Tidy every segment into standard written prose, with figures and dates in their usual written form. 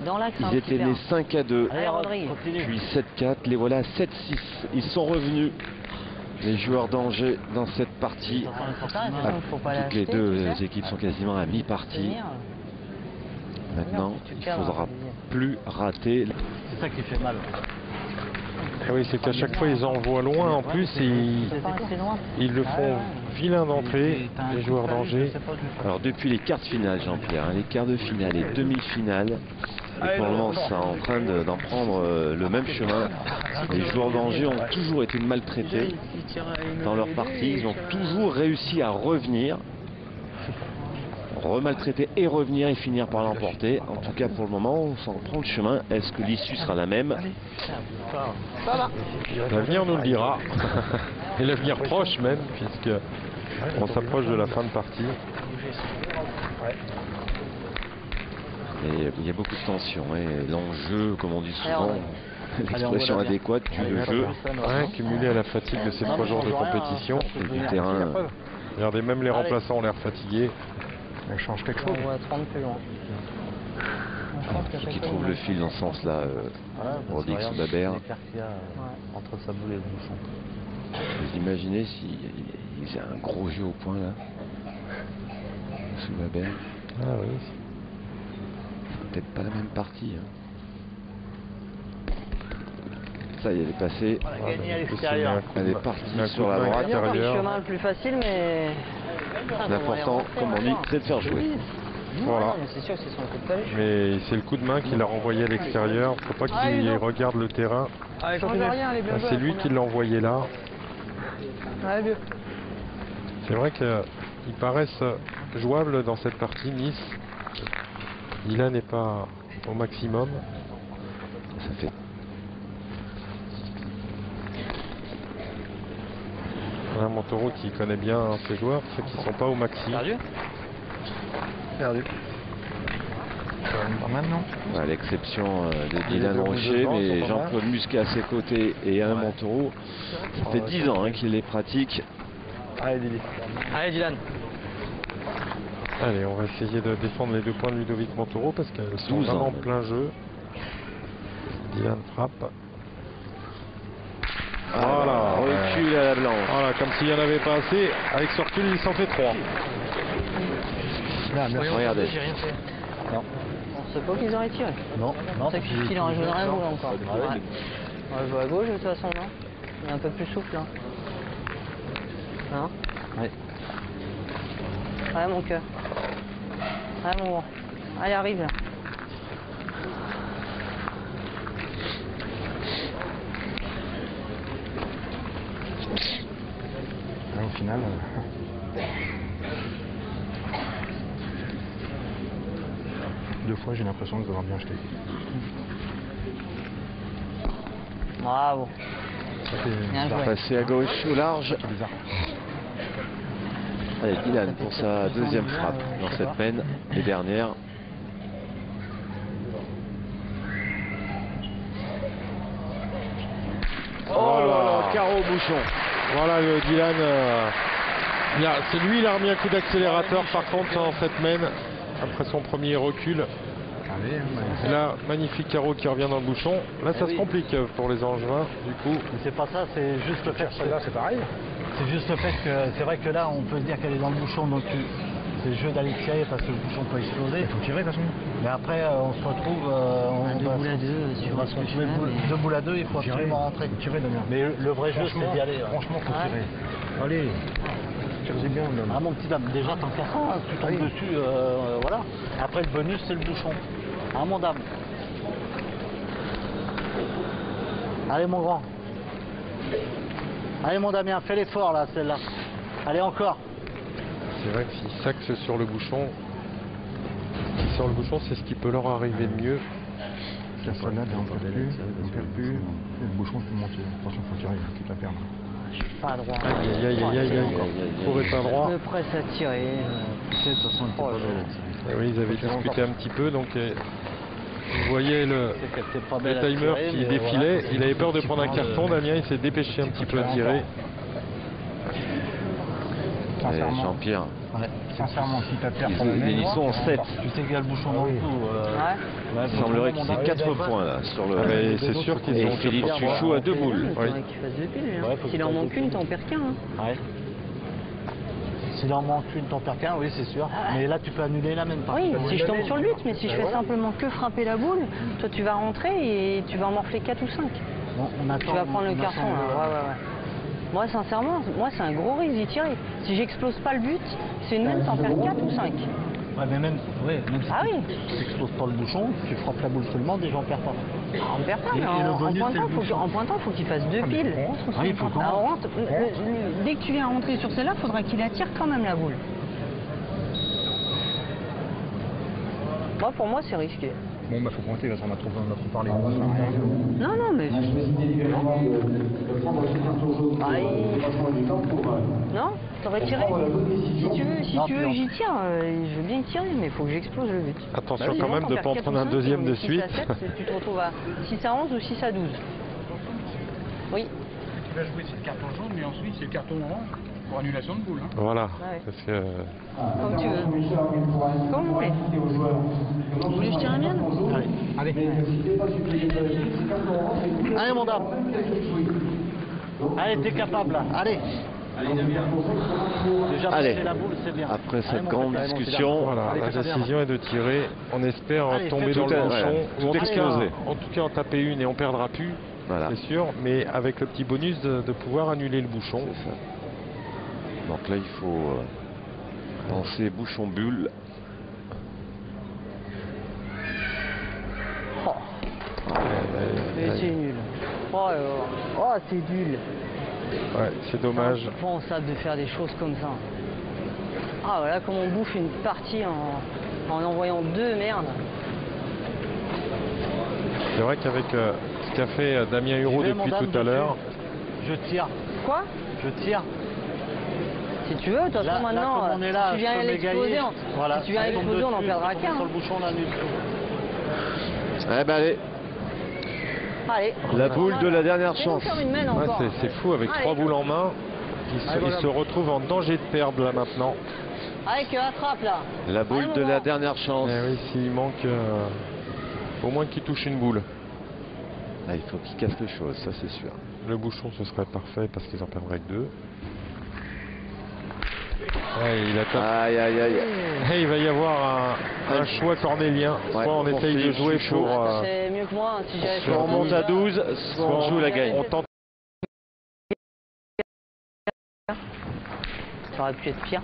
Dans l'axe, Ils étaient nés 5-2, Allez, puis 7-4, les voilà 7-6. Ils sont revenus, les joueurs d'Angers, dans cette partie. Toutes les deux équipes sont quasiment à mi-partie. Maintenant, il ne faudra plus rater. C'est ça qui fait mal. Et oui, c'est qu'à chaque fois ils envoient loin en plus et ils le font vilain d'entrée, les joueurs d'Angers. Alors depuis les quarts de finale, Jean-Pierre, les quarts de finale et demi-finale, et pour le moment c'est en train d'en prendre le même chemin. Les joueurs d'Angers ont toujours été maltraités dans leur partie, ils ont toujours réussi à revenir, remaltraiter et revenir et finir par l'emporter. En tout cas pour le moment on s'en prend le chemin. Est-ce que l'issue sera la même? L'avenir nous le dira. Et l'avenir proche même, puisque on s'approche de la fin de partie. Et il y a beaucoup de tension, et l'enjeu, comme on dit souvent, l'expression adéquate, tue le jeu. Ouais, cumulé à la fatigue de ces 3 jours de compétition. Et du terrain. Regardez, même les remplaçants ont l'air fatigués. On change quelque chose. On va 30 plus loin. Qui trouve le fil dans ce sens-là, Rodix ou Babert. Entre sa boule et le bouchon. Vous imaginez s'il faisait un gros jeu au point là, sous Babert. Ah oui. Peut-être pas la même partie. Hein. Ça y est, elle est passée. Elle est partie sur la droite. Le chemin le plus facile, mais l'important, comme on dit, c'est de faire jouer. Voilà. C'est sûr que c'est son coup de calèche. Mais c'est le coup de main qui l'a renvoyé à l'extérieur. Faut pas qu'il regarde le terrain. C'est lui qui l'a envoyé là. C'est vrai qu'ils paraissent jouables dans cette partie. Nice. Dylan n'est pas au maximum. Ça fait. Un Montaureau qui connaît bien ses joueurs, ceux qui ne sont pas au maxi. Perdu. Pas mal, non? À l'exception de Dylan Rocher, mais Jean-Claude Muscat à ses côtés et Alain Montaureau, ça fait 10 ans qu'il les pratique. Allez, Dylan. Allez, Dylan. Allez, on va essayer de défendre les 2 points de Ludovic Montaureau parce qu'elles sont vraiment en plein jeu. Dylan frappe. Voilà, recul à la blanche. Voilà, comme s'il n'y en avait pas assez. Avec ce recul, il s'en fait 3. Regardez. J'ai rien fait. Non. On sait pas qu'ils auraient tiré. Non, C'est qu'il aurait joué dans la boule encore. Ouais. On va jouer à gauche de toute façon, non? Il est un peu plus souple, là. Hein? Ouais. Allez, mon cœur. Allez, mon grand. Allez, arrive, là. Au final... 2 fois, j'ai l'impression de l'avoir bien jeté. Bravo. Bien joué. Passé à gauche au large. Allez, Dylan pour sa 2e frappe dans cette peine et dernière. Oh là là, carreau bouchon. Voilà le Dylan. C'est lui, il a remis un coup d'accélérateur par contre dans cette main après son premier recul. Et là, magnifique carreau qui revient dans le bouchon. Là, ça se complique pour les Angevins, du coup. C'est pas ça, c'est juste le fait que là, c'est pareil. C'est juste le fait que c'est vrai que là, on peut se dire qu'elle est dans le bouchon, donc c'est le jeu d'aller tirer parce que le bouchon peut exploser. Il faut tirer de toute façon. Mais après, on se retrouve, on va se retrouver 2 boules à 2, il faut absolument rentrer. Tirer, Damien. Mais le vrai jeu, c'est d'y aller. Franchement, faut tirer. Allez. Tirez bien, Damien. Ah mon petit dame, déjà tant qu'à ça, tu tombes dessus, voilà. Après le bonus, c'est le bouchon. Ah mon dame. Allez mon grand. Allez mon Damien, fais l'effort là, celle-là. Allez encore. C'est vrai que s'ils s'axent sur le bouchon, sur le bouchon, c'est ce qui peut leur arriver de mieux. La salade, on perd plus. Le bouchon peut monter. Attention, faut tirer, quitte à perdre. Je suis pas droit. Aïe, aïe, aïe, aïe, aïe. Pour être un droit. Je me presse à tirer. Tu sais, de toute façon, Oui, ils avaient discuté un petit peu, donc vous voyez le timer qui défilait. Il avait peur de prendre un carton, Damien, il s'est dépêché un petit peu à tirer. sincèrement. Jean-Pierre, Ouais. Sincèrement, si t'as perdu pour la main ils droite, sont en 7. Tu sais qu'il y a le bouchon dans le cou. Ouais. Il semblerait qu'ils aient 4 points là sur le. Ah, mais c'est sûr qu'ils Et ont Philippe 4 points. Suchot à 2 Il boules. faudrait Oui. qu'il fasse deux piles, lui, hein. Ouais, faut S'il en qu'il manque fasse une, deux t'en perds qu'un. Hein. Ouais. S'il en manque une, t'en perds qu'un, oui, c'est sûr. Mais là, tu peux annuler la même part. Oui, Tu peux si je tombe annuler. sur le but, mais si je fais simplement que frapper la boule, toi tu vas rentrer et tu vas en morfler 4 ou 5. Bon, on attend. Tu vas prendre le on carton attend, là. Ouais. Moi sincèrement, c'est un gros risque d'y tirer. Si j'explose pas le but, c'est une même, t'en perds 4 ou 5. Ouais, mais même si Ah tu oui. n'exploses pas le bouchon, tu frappes la boule seulement, déjà on perd pas. On perd pas, Et- mais et le en bonus, c'est le pointant, bouchon. faut qu'il fasse deux piles. Ah, il faut qu'on Alors, on rentre. Dès que tu viens rentrer sur celle-là, il faudra qu'il attire quand même la boule. Moi, pour moi, c'est risqué. Bon, bah, faut compter, parce qu'on a trop parlé. Non, mais. Non, t'aurais tiré. Si tu veux que j'y tire, je veux bien y tirer, mais il faut que j'explose le but. Attention Sinon, quand même t'en de ne perds pas en 4 prendre ou un 5, deuxième et de 6 suite. à 7, tu te retrouves à 6 à 11 ou 6 à 12. Oui. Tu vas jouer cette carton jaune, mais ensuite c'est le carton orange pour annulation de boule. Hein. Voilà. Ouais. Parce que, Comme tu veux. Comme vous voulez. Vous voulez que je tire la mienne? Allez. Allez, mon dame. Allez, t'es capable là. Allez. Déjà, Allez. passer la boule, c'est bien. Après Allez, cette mon grande frère, allez, mon discussion, voilà, Allez, la fais ça bien. décision est de tirer. On espère Allez, tomber fais dans tout, le ouais, bouchon. Ou tout exploser. en tout cas en taper une et on perdra plus. Voilà. C'est sûr. Mais avec le petit bonus de pouvoir annuler le bouchon. C'est ça. Donc là, il faut penser bouchon bulle. Mais c'est nul. Oh, c'est nul. Ouais, c'est dommage. C'est impensable de faire des choses comme ça. Ah voilà comment on bouffe une partie en envoyant deux merdes. C'est vrai qu'avec ce qu'a fait Damien Huro J'y vais, mon depuis dame, tout à dessus. l'heure, Je tire. Quoi? Je tire. Si tu veux, de toute façon Là, maintenant, comme on est là, si tu viens je à peux l'exploser, m'égayer. Voilà. si tu viens à Ça tombe l'exploser, on en dessus, perdra ça tombe qu'un. Sur le bouchon, on annule tout. Eh ben allez, Allez. la boule de la dernière Fais-nous chance. faire une main ouais, encore. c'est fou avec Allez. 3 boules en main. Il se retrouve en danger de perdre là maintenant. Allez, que attrape là. La boule Allez, de mon la gars. dernière chance. Eh oui, s'il manque au moins qu'il touche une boule. Ah, il faut qu'il casse quelque chose, ça c'est sûr. Le bouchon ce serait parfait parce qu'ils en perdraient que 2. Ouais, il attaque. Aïe, aïe, aïe. Et il va y avoir un choix cornélien. Ouais, Soit on pour essaye de Philippe jouer Suchot. pour. C'est mieux que moi, hein, si j'avais fait Soit on monte à 12, soit on joue la gagne. On tente. Ça aurait pu être pire.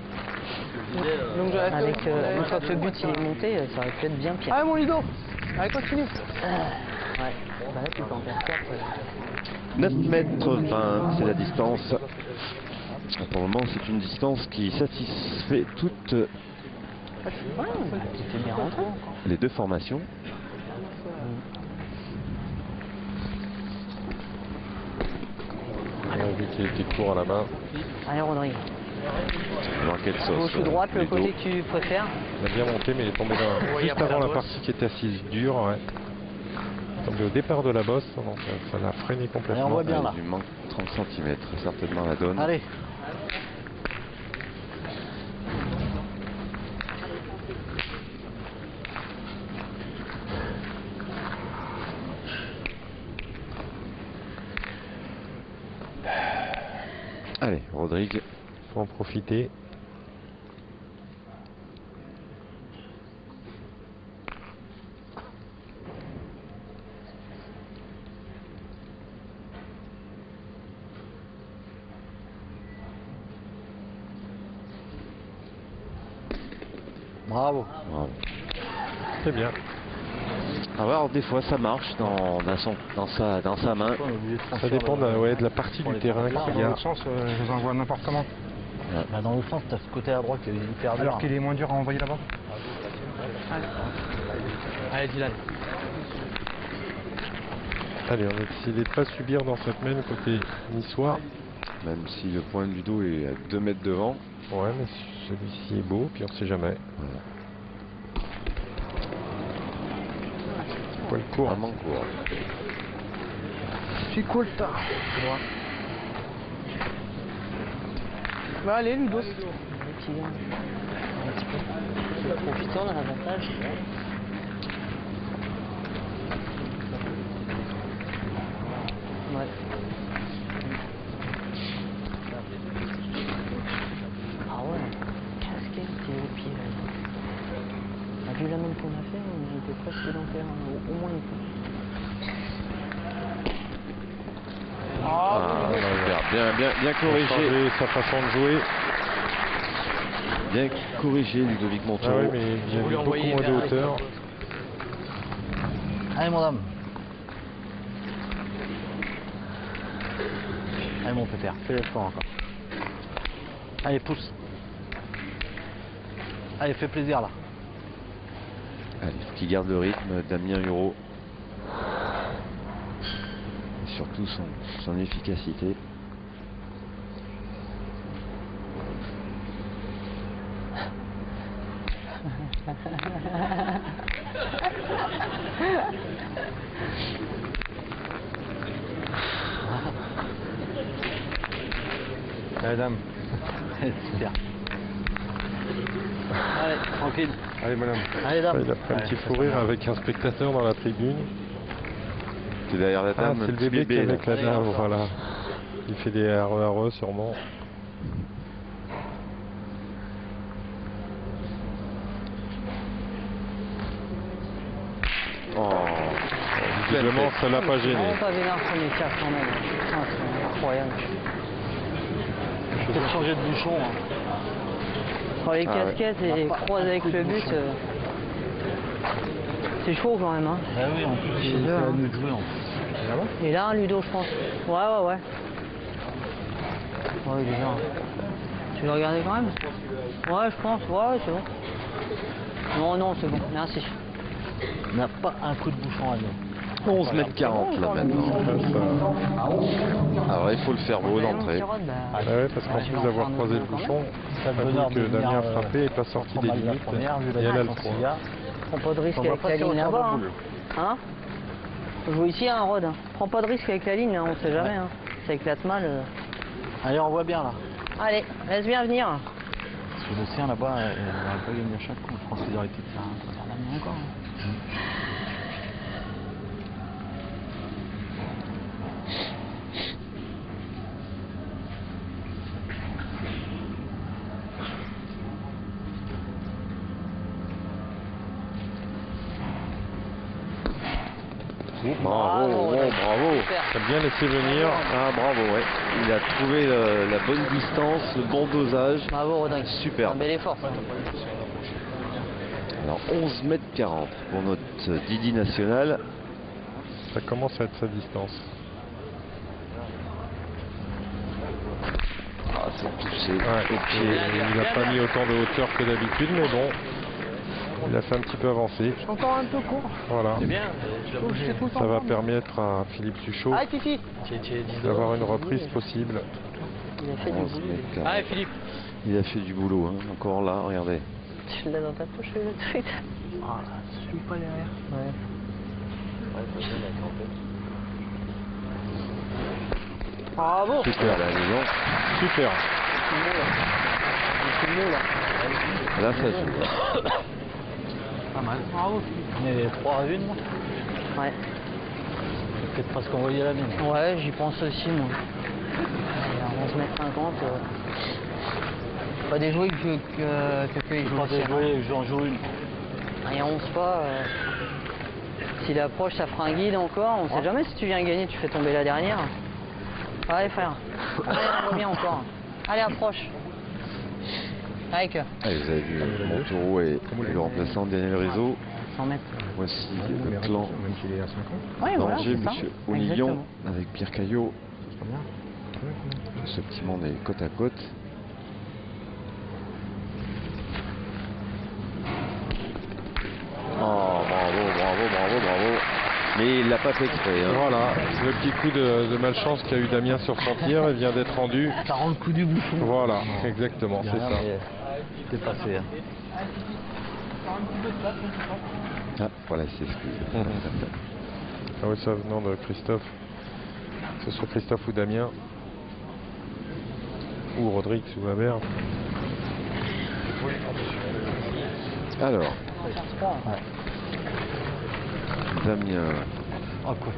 Avec, une fois que le but il est monté, ça aurait pu être bien pire. Allez, mon Ludo. Allez, continue. Ouais. Bah là, tu peux en faire 4. 9 mètres 20, c'est la distance. Pour le moment, c'est une distance qui satisfait toutes Ouais, c'était bien rentré. les deux formations. On a vu qu'il était court à la main. Allez, Rodrigue. Manquait de sauce. Gauche ou droite, le Ludo. côté que tu préfères. Il a bien monté, mais il est tombé juste avant la partie qui était assise dure. Ouais. Il est tombé au départ de la bosse, donc ça l'a freiné Allez, on complètement. voit bien là. Il lui manque 30 cm, certainement la donne. Allez. Allez, Rodrigue. Faut en profiter. Bravo. Bravo. Très bien. Alors, des fois, ça marche dans sa main. Ça dépend de la partie du terrain qu'il y Dans a. l'autre sens, je les envoie n'importe comment. Bah, dans le sens, t'as ce côté à droite qui est hyper dur. Alors qu'il est moins dur à envoyer là-bas. Allez, Dylan. Allez, on a décidé de ne pas subir dans cette main côté niçois. Même si le point de Ludo est à 2 mètres devant. Ouais, mais celui-ci est beau, puis on sait jamais. Voilà. Poil court. Vraiment court. Je suis cool, Bah allez, Ludo. fatigant. Un petit peu. C'est profitant de l'avantage. Ouais. Ah ouais, casquette et au pied. Là. Vu la même qu'on a fait, on était presque d'en faire au moins une fois. Ah, bien corrigé. Changer sa façon de jouer. Bien corrigé, Ludovic Ah Montero. ouais, mais il y a beaucoup moins de hauteur. Allez mon dame. Allez mon pépère, fais l'effort encore. Allez, pousse. Allez, fais plaisir là. Allez, il faut qu'il garde le rythme, Damien Hureau. Et surtout son efficacité. Allez, dame. Super. Allez, tranquille. Allez, madame. Allez, dame. Il a fait un petit fou rire avec un spectateur dans la tribune. C'est derrière la Ah, dame, c'est un le petit bébé qui est bébé. avec la dame, voilà. Il fait des RERE sûrement. Oh, Visiblement, ça l'a pas gêné. Vraiment pas vénère premier quart quand même. Putain, c'est incroyable. Peut-être changer de bouchon. Hein. Quand les Ah ouais. casquettes et croisent avec le but, c'est chaud quand même. Hein. Ah oui, en plus, Chez c'est eux, à hein. nous de jouer en plus. Et là, un Ludo, je pense. Ouais. Ouais, il est bien. Tu veux regarder quand même? Ouais, je pense. Ouais, c'est bon. Non, c'est bon. Merci. On n'a pas un coup de bouchon à nous. 11 mètres 40 là maintenant. Alors il faut le faire beau d'entrée. Ah ouais, parce qu'en plus d'avoir croisé le bouchon, Ça on a vu que Damien frappé et pas sorti des limites. Et elle a le point. Prends pas de risque On va avec pas la tirer ligne au là-bas. sort Hein. de boule. Hein Je joue ici à un rod. Hein. Prends pas de risque avec la ligne, hein, on sait jamais. Hein. Ça éclate mal. Allez, on voit bien là. Allez, laisse bien venir. Parce que le sien là-bas, elle n'aurait pas gagné à chaque coup. Je pense qu'il aurait été de faire un Encore. Bravo. Super. T'as bien laissé venir. Ah bravo, ouais. Il a trouvé la bonne distance, le bon dosage. Bravo Rodrigue. Super. Un bel effort. Ça. Alors 11 mètres 40 pour notre Didi national. Ça commence à être sa distance. Ah, c'est poussé Ouais. au pied. Il n'a pas mis autant de hauteur que d'habitude, mais bon, il a fait un petit peu avancer. Encore un peu court. Voilà. bien. Ça va permettre à Philippe Suchot Allez Fifi. d'avoir une reprise possible. Il a fait du 11 boulot. mètres 40. Allez, Philippe. Il a fait du boulot, hein. Encore là, regardez. Tu l'as dans ta poche le truc. Ah, ça suit pas derrière. Ouais. Bravo. Super, là, dis donc. Super. C'est mieux là. Là, ça joue. Pas mal. Bravo. On est 3 à 1. Ouais. J'ai peut-être presque envoyé la mine. Ouais, j'y pense aussi moi. À 11 mètres 50. Pas des jouets que il Je joue pensais aussi, hein. jouer, j'en joue une. Et 11 pas. S'il approche, ça fera un guide encore. On sait jamais si tu viens gagner, tu fais tomber la dernière. Allez frère. Allez, on va bien encore. Allez, approche. Avec Allez, vous avez vu, Montero et le remplaçant Daniel Rizzo. 100 mètres. Voici le clan Même s'il est à 50. Ouais, voilà, d'Angers, c'est ça. monsieur Olignon, Exactement. avec Pierre Caillot. C'est pas bien. Ce petit monde est côte à côte. Oh, bravo. Mais il l'a pas fait exprès. Hein. Voilà, le petit coup de malchance qu'a eu Damien sur son tir, il vient d'être rendu. Ça rend le coup du bouchon. Voilà, exactement, c'est ça. C'est passé. Hein. Ah, voilà, c'est excuse. Ah oui, ça venant de Christophe. Que ce soit Christophe ou Damien. Ou Rodrigue ou Weber. Alors, Damien. Oh, quoi.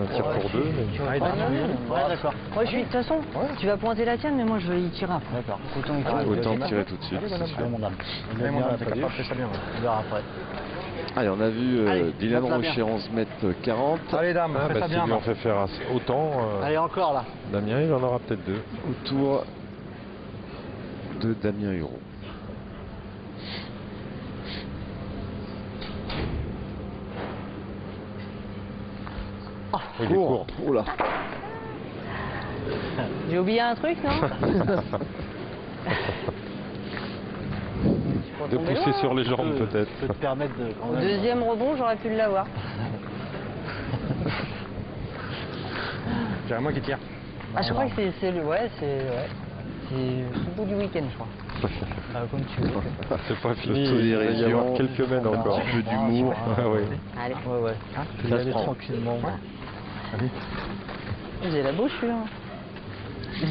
Un tir pour deux. Mais... Ouais, d'accord. Ouais, de toute façon, tu vas pointer la tienne, mais moi je vais y tirer après. D'accord. Autant y tirer. Autant tirer tout de suite. Allez, c'est sûr. mon dame. Allez, mon dame, t'es capable, fais ça bien. On verra après. Allez, on a vu Allez, Dylan monte-la Rocher 11m40. Allez, dame, Ah, fais bah, ça s'ils bien. lui ont fait faire autant, Allez, encore là. Damien, il en aura peut-être deux. Autour de Damien Hureau. Il est court. Oh là. J'ai oublié un truc, non? De pousser sur les jambes peut-être. Peut te permettre de. quand Au même- deuxième rebond, j'aurais pu l'avoir. C'est moi qui tire. Ah, je crois que c'est le. Ouais, c'est. Ouais. C'est le bout du week-end, je crois. Ah, comme tu veux. C'est pas fini, il va y L'autodérision, avoir quelques mènes encore. un peu d'humour. Ah oui. Allez. Ouais, ouais. Ça Tu se y aller prend. tranquillement. Allez, J'ai la bouche, celui-là.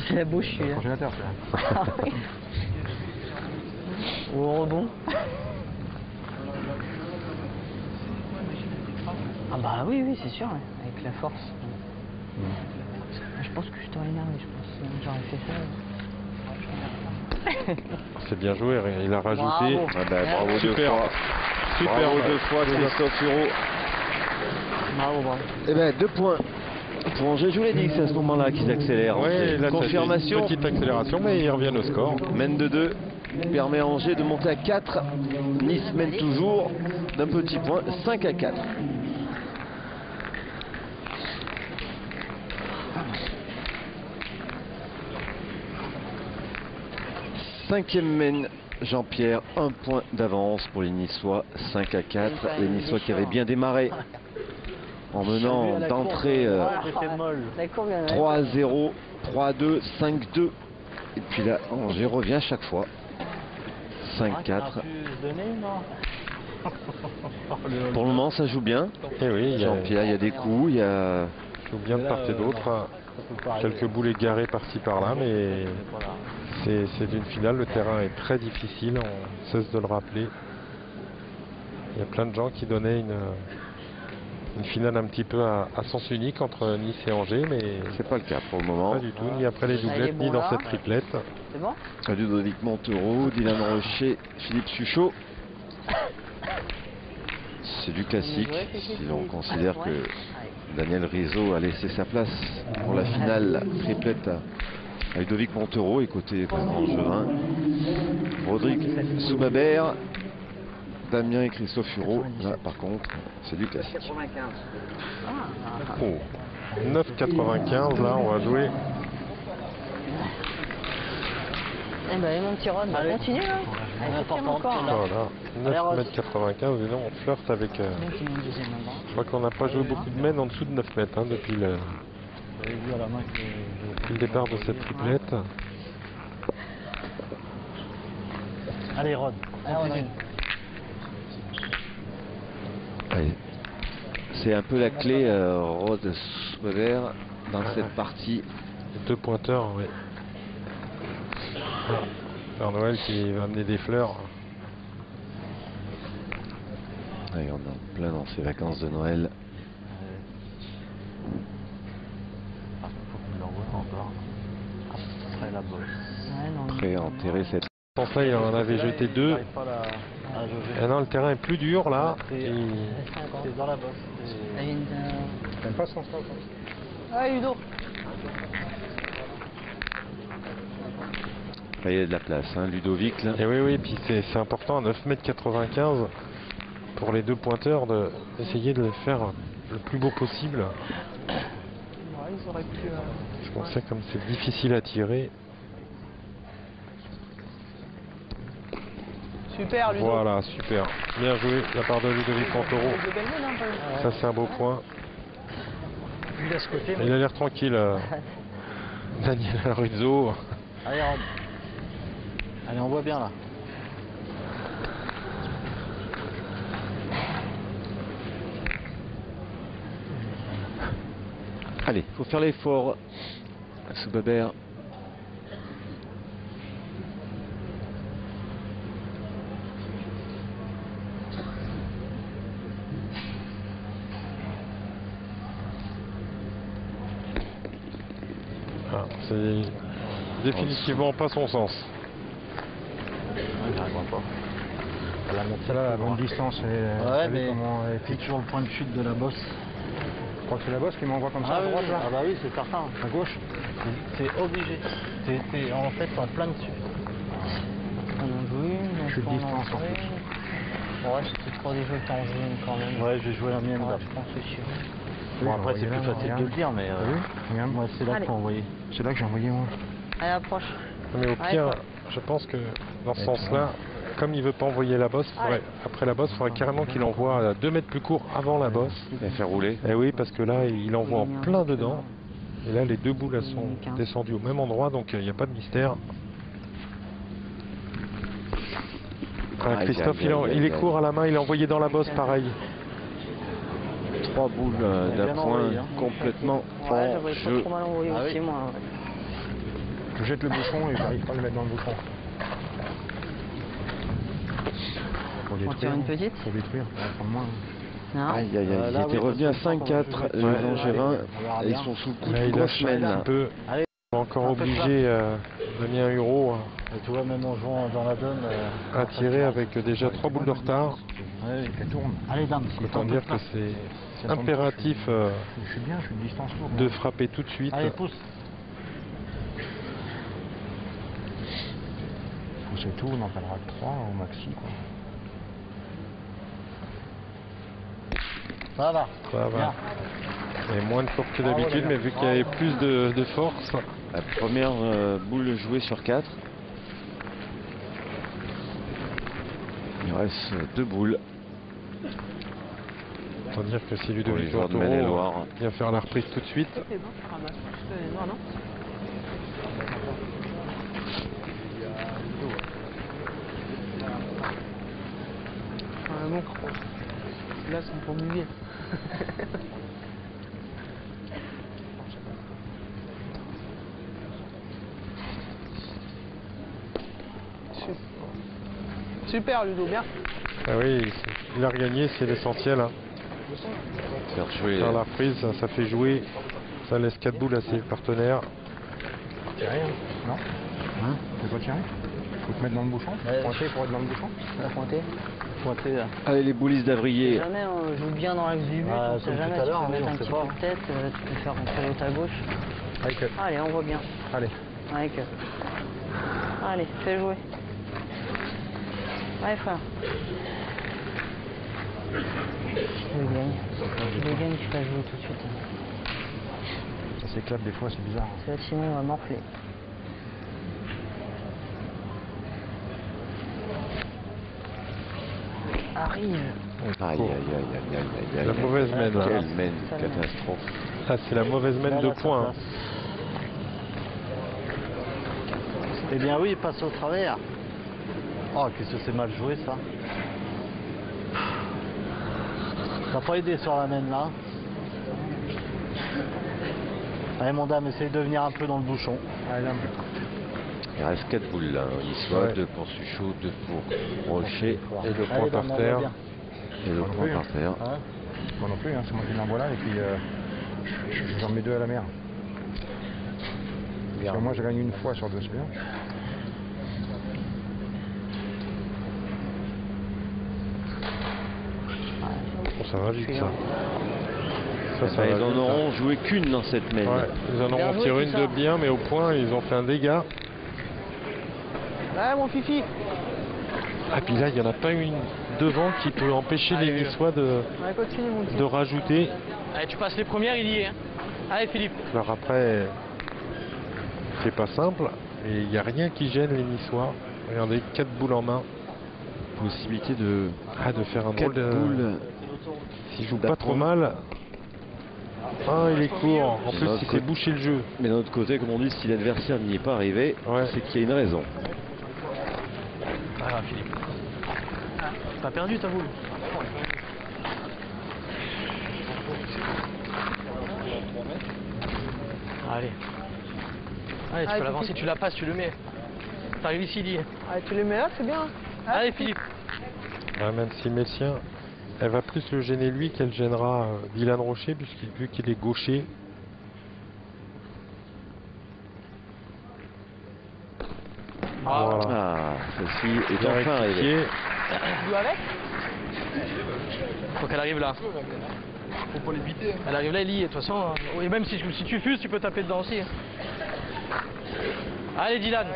J'ai la bouche, celui-là. congélateur, celui-là. Ah oui. Ou au rebond. Ah bah oui, oui, c'est sûr, ouais, avec la force. Je pense que je t'aurais énervé, je pense. J'aurais fait ça. C'est bien joué, il a rajouté. Bravo. Ah bah, bravo deux Super. fois. Super. Bravo deux fois, Christophe Hureau. Bravo, bravo. Eh ben 2 points pour Angers. Je vous l'ai dit que c'est à ce moment-là qu'ils accélèrent. Ouais, Angers. là, Confirmation. une petite accélération, mais ils reviennent au score. Mène de 2. Permet à Angers de monter à 4. Nice mène toujours d'un petit point, 5-4. Cinquième mène Jean-Pierre, 1 point d'avance pour les Niçois, 5-4. Les Niçois qui avaient bien démarré en menant d'entrée J'étais molle. La courbe, il y en a 3-0, 3-2, 5-2. Et puis là, Angers revient à chaque fois. 5-4. Pour le moment, ça joue bien. Et oui, Jean-Pierre, il y a des coups, il y a... joue bien de part et d'autre. Quelques boulets garés par-ci par-là, mais c'est une finale. Le terrain est très difficile, on cesse de le rappeler. Il y a plein de gens qui donnaient une finale un petit peu à sens unique entre Nice et Angers, mais C'est pas le cas pour le moment. pas du tout, ni après les Ça y est, doublettes, bon ni dans là. cette triplette. C'est bon? Ludovic Montereau, Dylan Rocher, Philippe Suchot. C'est du classique. Si on considère que Daniel Rizzo a laissé sa place pour la finale triplette à Ludovic Montereau et côté Angevin. Rodrigue Soubabert, Damien et Christophe Hureau. Là, par contre, c'est du classique. Oh. 9,95 là, on va jouer. Eh ben, mon petit Rod, bah, Allez. continue, là. Allez, Attends, tiens encore, là. Voilà, 9,95 m, et là on flirte avec... Donc, il met une deuxième main. je crois qu'on n'a pas joué beaucoup de mènes en dessous de 9 mètres hein, depuis J'avais vu à la main que le départ de cette triplette. Allez, Rod, continue. Allez. C'est un peu la clé, Rod Soubabert, dans cette partie. Les deux pointeurs, oui. Père Noël qui va amener des fleurs. Allez, on est en plein dans ces vacances de Noël. Ah, faut qu'on l'envoie encore. Après la bosse. Ouais, non, Prêt à enterrer cette... Sans ça, il en avait jeté deux. J'arrive pas à jauger. Et non, le terrain est plus dur là. C'est Et c'est dans la bosse. Il y a une, T'aimes pas ce sens-là, quoi. Ah, Ludo. Là, il y a de la place, hein, Ludovic là. Et oui, oui, puis c'est important à 9,95 m pour les deux pointeurs d'essayer de le faire le plus beau possible. Ouais, ils auraient pu. Parce qu'on sait comme c'est difficile à tirer. Super, Ludo. Voilà, super. Bien joué de la part de Ludovic Montereau. De belle mène, un peu. Ça, c'est un beau point. Il laisse côté. Il a l'air tranquille, Daniel Rizzo. Allez, Rod. Allez, on voit bien là. Allez, faut faire l'effort. Soubabert. C'est définitivement pas son sens. J'arriverai pas. Celle-là, la bonne distance, Ouais, mais comment elle c'est pique. toujours le point de chute de la bosse. Je crois que c'est la bosse qui m'envoie comme ça à oui, droite, là. ah bah oui, c'est certain. À gauche. C'est obligé. T'es en fait en plein dessus. On en joue une, Je suis de on en distance, en joue plus. une. Ouais, c'était trop des jeux que t'en joues une quand même. Ouais, j'ai joué la mienne Ouais, là. je pense que c'est sûr. Bon, Oui, après, c'est regarde, plus facile regarde. de le dire, mais. T'as vu? Regarde. Moi, c'est là Allez. qu'il faut envoyer. C'est là que j'ai envoyé, moi. Allez, approche. Mais au Ouais, pire, quoi. je pense que dans ce sens-là, comme il veut pas envoyer la bosse, après la bosse, il faudrait carrément qu'il envoie à 2 mètres plus court avant la bosse. Et faire rouler. Et oui, parce que là, il envoie en plein dedans. Et là, les deux boules elles sont descendues au même endroit, donc il n'y a pas de mystère. Aïe, Christophe, aïe, aïe, il est aïe, court à la main, il a envoyé dans la bosse pareil. 3 boules bien d'appoint envoyé, hein. complètement Ouais, en j'aurais pas jeu. trop mal envoyé Ah aussi, oui. moi. Je jette le bouchon et j'arrive pas à le mettre dans le bouchon. Faut On tire une petite. Faut détruire, faut en prendre moins. Non. Aïe aïe aïe, Là, ils étaient oui, revenus à parce que 5-4, les Ouais. Angevins, On verra et ils bien. sont sous le coup Là, de il grosse lâche un semaine. petit peu. Allez, Il est encore un peu de obligé, Damien Huro, et tu vois, même en jouant dans la donne. à tirer avec déjà 3 boules de retard. Ouais, Elle tourne. allez, dame, Autant dire que c'est impératif Je suis bien, je suis de distance lourde. de frapper tout de suite. Allez, pousse. C'est tout, on en parlera que 3 au maxi, quoi. Ça va. Ça va. Bien. Et moins de tours que d'habitude, mais vu qu'il y avait plus de force, La première boule jouée sur 4. Il reste 2 boules. autant dire que si Pour les Ludovic joueurs de Tortoro Maine-et-Loire. vient faire la reprise tout de suite. C'est bon, ça ramasse plus que les noirs, non? Bon, là, c'est pour mouiller. Super, Ludo, bien. Ah oui, il a regagné, c'est l'essentiel. Hein. Faire jouer Faire la reprise, ça fait jouer. Ça laisse 4 boules à ses partenaires. Tirer, hein. Non. Hein? Tu veux pas tirer? Faut te mettre dans le bouchon. Ouais. Pointer pour être dans le bouchon. On va pointer. Pointé là. Allez les boulistes d'Avrier. Jamais on joue bien dans l'axe du but, Ah, on sait comme jamais, tout à tu l'heure, peux oui, mettre on un sait petit pas. coup de tête, tu peux faire rentrer l'autre à gauche. Avec, Allez, on voit bien. allez. Avec. Allez, fais jouer. Allez frère. Je gagne. Je gagne, je fais jouer tout de suite. Ça s'éclate des fois, c'est bizarre. C'est là, sinon on va morfler. Arrive. Aïe aïe aïe aïe aïe aïe. La mauvaise mène, là. Quelle mène, catastrophe. Ah, c'est la mauvaise mène Là, de là, ça points. passe. Eh bien oui, il passe au travers. Oh, qu'est-ce que c'est mal joué ça. T'as pas aidé sur la main là. Allez mon dame, essaye de venir un peu dans le bouchon. Allez, dame. Il reste 4 boules là. Niçois, Ouais. 2 pour Suchot, 2 pour Rocher Et le point Allez, par dame, on terre. va bien. et le Moi non point plus, par hein. terre. Hein? Moi non plus, hein, c'est moi qui l'envoie là et puis j'en mets 2 à la mer. Parce que moi je gagne une fois sur 2 semaines. Bon, ça va vite ça. Ça Bah, va ils en vite, ça. auront joué qu'une dans cette mène. Ouais, ils en Bien auront joué, tiré tout une ça. de bien, mais au point, ils ont fait un dégât. Ouais, mon fifi. Ah, puis là, il n'y en a pas une devant qui peut empêcher les Niçois de Ouais, continue, mon petit. rajouter. Allez, tu passes les premières, il y est. Hein. Allez, Philippe. Alors après, c'est pas simple, mais il n'y a rien qui gêne les Niçois. Regardez, 4 boules en main. Possibilité de Ah, de faire un 4 drôle de... boules. S'il joue pas trop mal. Ah, il est court. En plus, Notre il s'est bouché le jeu. Mais d'un autre côté, comme on dit, si l'adversaire n'y est pas arrivé, Ouais. c'est qu'il y a une raison. Ah, Philippe. T'as perdu ta boule. Allez. Allez, tu peux l'avancer, tu la passes, tu le mets. T'arrives ici, dis. Allez, tu le mets là, c'est bien. Allez, Philippe. Ah, même si Messien, elle va plus le gêner lui qu'elle gênera Dylan Rocher, vu qu'il est gaucher. Voilà. Ah, celle-ci est Bien enfin rectifié. arrivée. Joue avec. Faut qu'elle arrive là. Faut pas l'éviter. Elle arrive là, Ellie, et de toute façon, et même si tu fuses, tu peux taper dedans aussi. Allez, Dylan.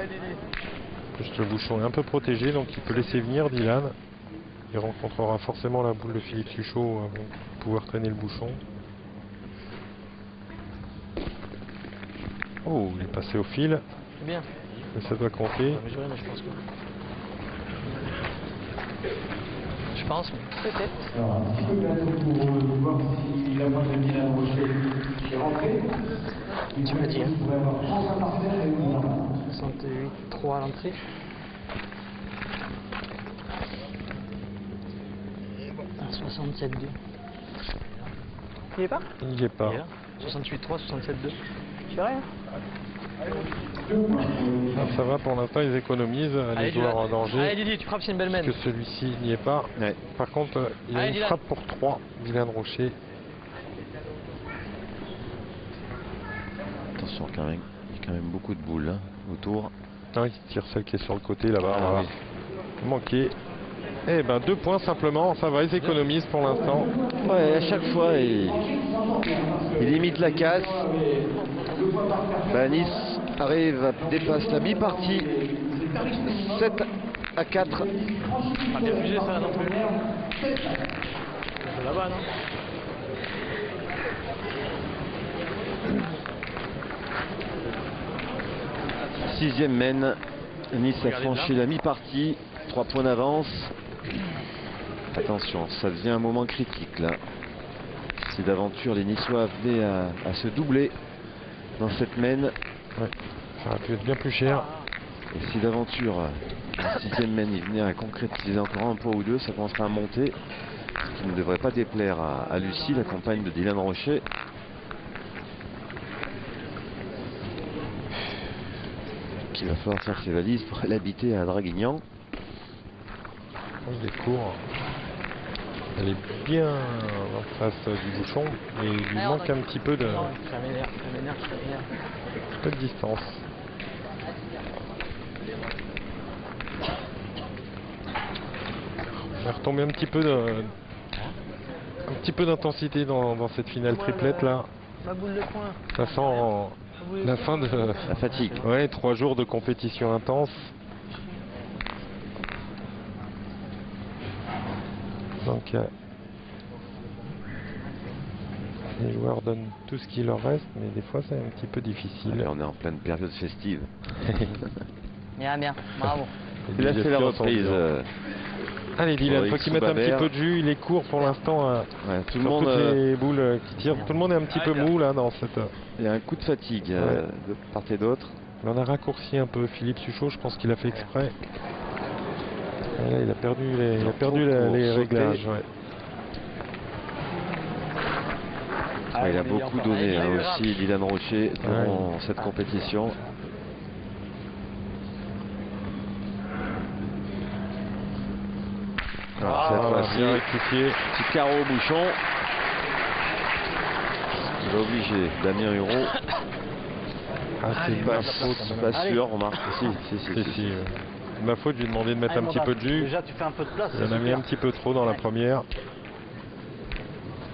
Juste le bouchon est un peu protégé, donc il peut laisser venir Dylan. Il rencontrera forcément la boule de Philippe Suchot avant de pouvoir traîner le bouchon. Oh, il est passé au fil, C'est bien. mais ça doit compter. Mais je pense que. Je pense, mais peut-être. Tu m'as dit, hein. 68-3 à l'entrée. Ah, 67-2. Il est pas? Il n'y est pas. 68-3, 67-2. Je fais rien. Ah, ça va, pour l'instant ils économisent les joueurs en danger. Allez, Didi, tu frappes, c'est une belle mène. Que celui-ci n'y est pas. Ouais. Par contre, il a Allez, une Dylan. frappe pour 3, Dylan Rocher. Attention quand même, il y a quand même beaucoup de boules hein, autour. Ah, il tire celle qui est sur le côté là-bas. Ah, Voilà. oui. Manqué. Eh ben 2 points simplement, ça va, ils économisent pour l'instant. Ouais, à chaque fois, il limite la casse. Nice arrive, dépasse la mi-partie. 7-4. Pas bien fusé ça non plus. C'est là-bas, non? Sixième mène. Nice a franchi la mi-partie. 3 points d'avance. Attention, ça devient un moment critique là. Si d'aventure les Niçois venaient à se doubler dans cette mène. Ouais, ça aurait pu être bien plus cher. Et si d'aventure, la sixième mène, il venait à concrétiser encore un point ou deux, ça commencerait à monter. Ce qui ne devrait pas déplaire à Lucie, la compagne de Dylan Rocher. Qu'il va falloir faire ses valises pour aller habiter à Draguignan. Il est court. Elle est bien en face du bouchon, mais il lui manque un petit peu de, Ça m'énerve, ça m'énerve. peu de distance. On va retomber un petit peu d'intensité dans cette finale triplette là. Ma boule de poing. Ça sent la fin de La fatigue. ouais, 3 jours de compétition intense. Donc les joueurs donnent tout ce qu'il leur reste, mais des fois c'est un petit peu difficile. Allez, on est en pleine période festive. Bien, bien, bravo. Il a fait la reprise. Allez Dylan, Sur faut qu'il mette un petit X-Babert. peu de jus, il est court pour l'instant. Ouais, tout le Sur monde, toutes les boules qui tirent, tout le monde est un petit peu mou là dans cette. il y a un coup de fatigue de part et d'autre. On a raccourci un peu Philippe Suchot, je pense qu'il a fait exprès. Et là, il a perdu les, il a perdu Trop pour les sauter. réglages. Ouais. Ouais, il a beaucoup donné hein, aussi Dylan Rocher dans cette compétition. Alors, cette fois-ci, bien rectifié. petit carreau au bouchon. Il va obliger Damien Hureau. Ah, c'est Pas, ma faute. pas sûr, remarque. Si. Si. C'est ma faute, je lui ai demandé de mettre un petit peu de jus. Déjà, tu fais un peu de place. Il en a mis un petit peu trop dans la première.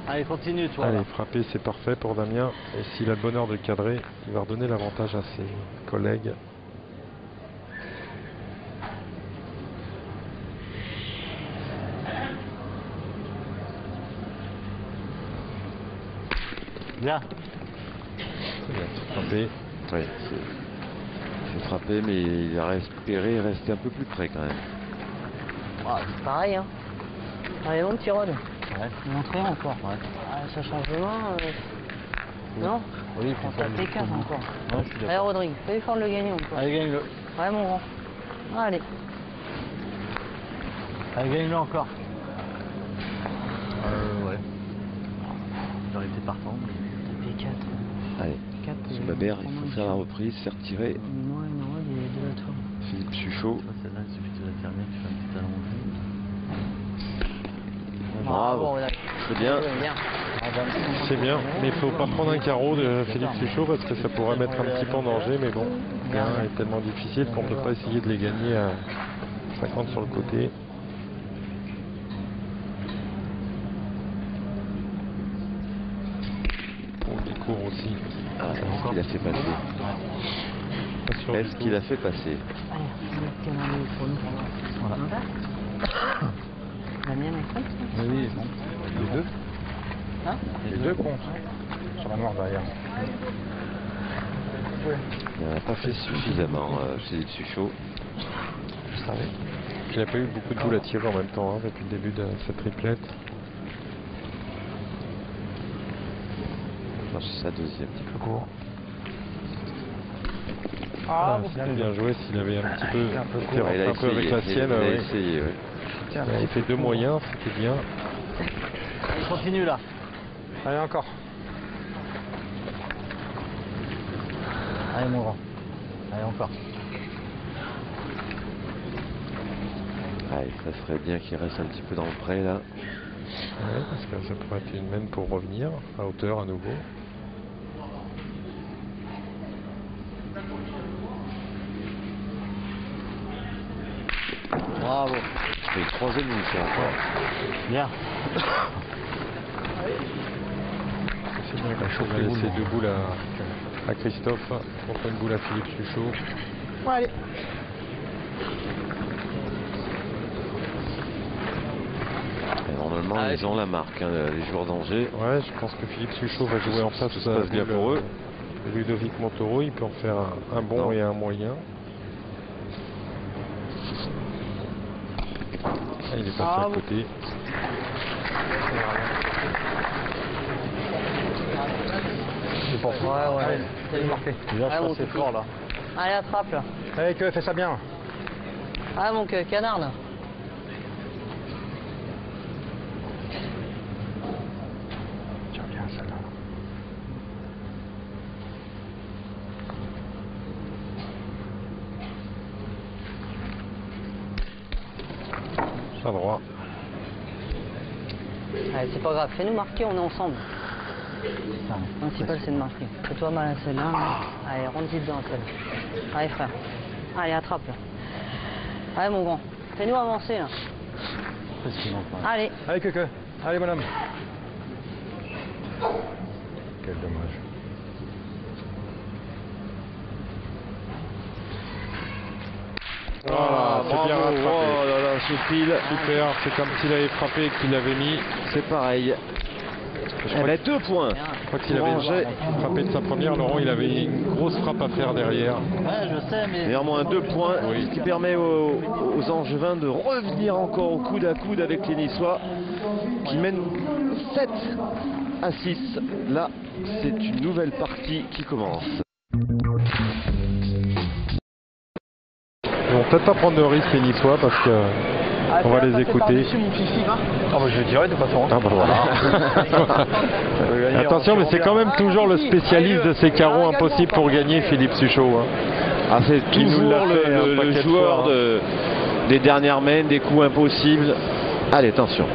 Allez, continue, toi. Allez, frapper, c'est parfait pour Damien. Et s'il a le bonheur de cadrer, il va redonner l'avantage à ses collègues. Bien. C'est bien, c'est frappé. Oui, c'est frappé, mais il a espéré rester un peu plus près quand même. C'est pareil, hein. Allez, mon petit Rod. Ouais. Montrer encore. Ouais. Ah, ça change de main. Non. Oui, On tape les 4 encore. Non, je suis Allez, d'accord. Rodrigue, fais l'effort de le gagner encore. Allez, gagne-le. Ouais, mon grand. Allez. Allez, gagne-le encore. Ouais. J'aurais été partant. Taper 4. Allez, 4. Babert, il faut faire la reprise, faire tirer Moi et Rod, il est 2 à toi. Philippe Suchot. Celle-là, il suffit de la fermer, tu fais un petit talon. Bravo, Rodrigue. c'est bien. Bien. C'est bien, mais il faut pas prendre un carreau de Philippe Suchot parce que ça pourrait mettre un petit peu en danger, mais bon, le gain est tellement difficile qu'on peut pas essayer de les gagner à 50 sur le côté. Bon, il court aussi. Ah, est-ce qu'il a fait passer? Pas sûr Est-ce du qu'il tout. a fait passer? Allez, on va mettre Canard pour nous. Voilà. La mienne est compte? Oui, bon. Les deux. Hein? Les deux comptent. Sur la noire derrière. Il n'a pas fait suffisamment, Philippe Suchot. Je savais. Il n'a pas eu beaucoup de boules à tirer en même temps hein, depuis le début de cette triplette. Enfin, c'est sa deuxième. Un petit peu court. Ah, c'était bien joué s'il avait un petit peu un peu été court. rentré Il a un peu avec essayé, la sienne. il a ouais. essayé, ouais. Tiens, Il fait deux moyens, c'était bien. Il continue là. allez, encore. Allez mon grand. Allez encore. Allez, ça serait bien qu'il reste un petit peu dans le pré là. Ouais, parce que ça pourrait être une main pour revenir à hauteur à nouveau. Bravo. C'est le troisième mission encore. Bien. C'est bien quand on va laisser deux boules à Christophe contre une boule à Philippe Suchot. Ouais, allez. Et normalement, Ah, ils ont la marque, hein, les joueurs d'Angers. Ouais, je pense que Philippe Suchot va jouer en face. Ça se passe bien pour eux. Ludovic Montoro, il peut en faire un bon Non. et un moyen. Ah, il est passé à côté. C'est pour Ouais, ouais. C'est marqué. Déjà, Ah, je mon pense que c'est kiki. fort là. Allez, attrape là. Allez, que fais ça bien. Ah, mon canard là. Tiens bien celle-là. À droit. Allez, c'est pas grave, fais-nous marquer, on est ensemble. Le principal c'est de marquer. Fais-toi mal à celle-là. Allez, rentre-y dedans celle-là. Allez frère. Allez, attrape là. Allez mon grand. Fais-nous avancer là. Qu'est-ce qu'il manque là? Allez. Allez, que. Allez, bonhomme. Quel dommage. Ah, c'est bien rattrapé. Oh là là, ce fil. Super, c'est comme s'il avait frappé et qu'il l'avait mis. C'est pareil. Eh ben, 2 points. Bien. Je crois qu'il avait Angers. frappé de sa première. Laurent, il avait une grosse frappe à faire derrière. Ouais, je sais, mais. Néanmoins 2 points, Oui. ce qui permet aux Angevins de revenir encore au coude à coude avec les Niçois qui mènent 7 à 6. Là, c'est une nouvelle partie qui commence. Ils vont peut-être pas prendre de risque les Niçois parce que on va les écouter. Ah, bah, je dirais de toute façon. Ah bah voilà. Attention, mais c'est quand même toujours le spécialiste de ces carreaux impossibles pour gagner, Philippe Suchot. Hein. Ah, c'est Il nous toujours l'a fait un le paquet de joueur fois, des dernières mains, des coups impossibles. Allez, attention.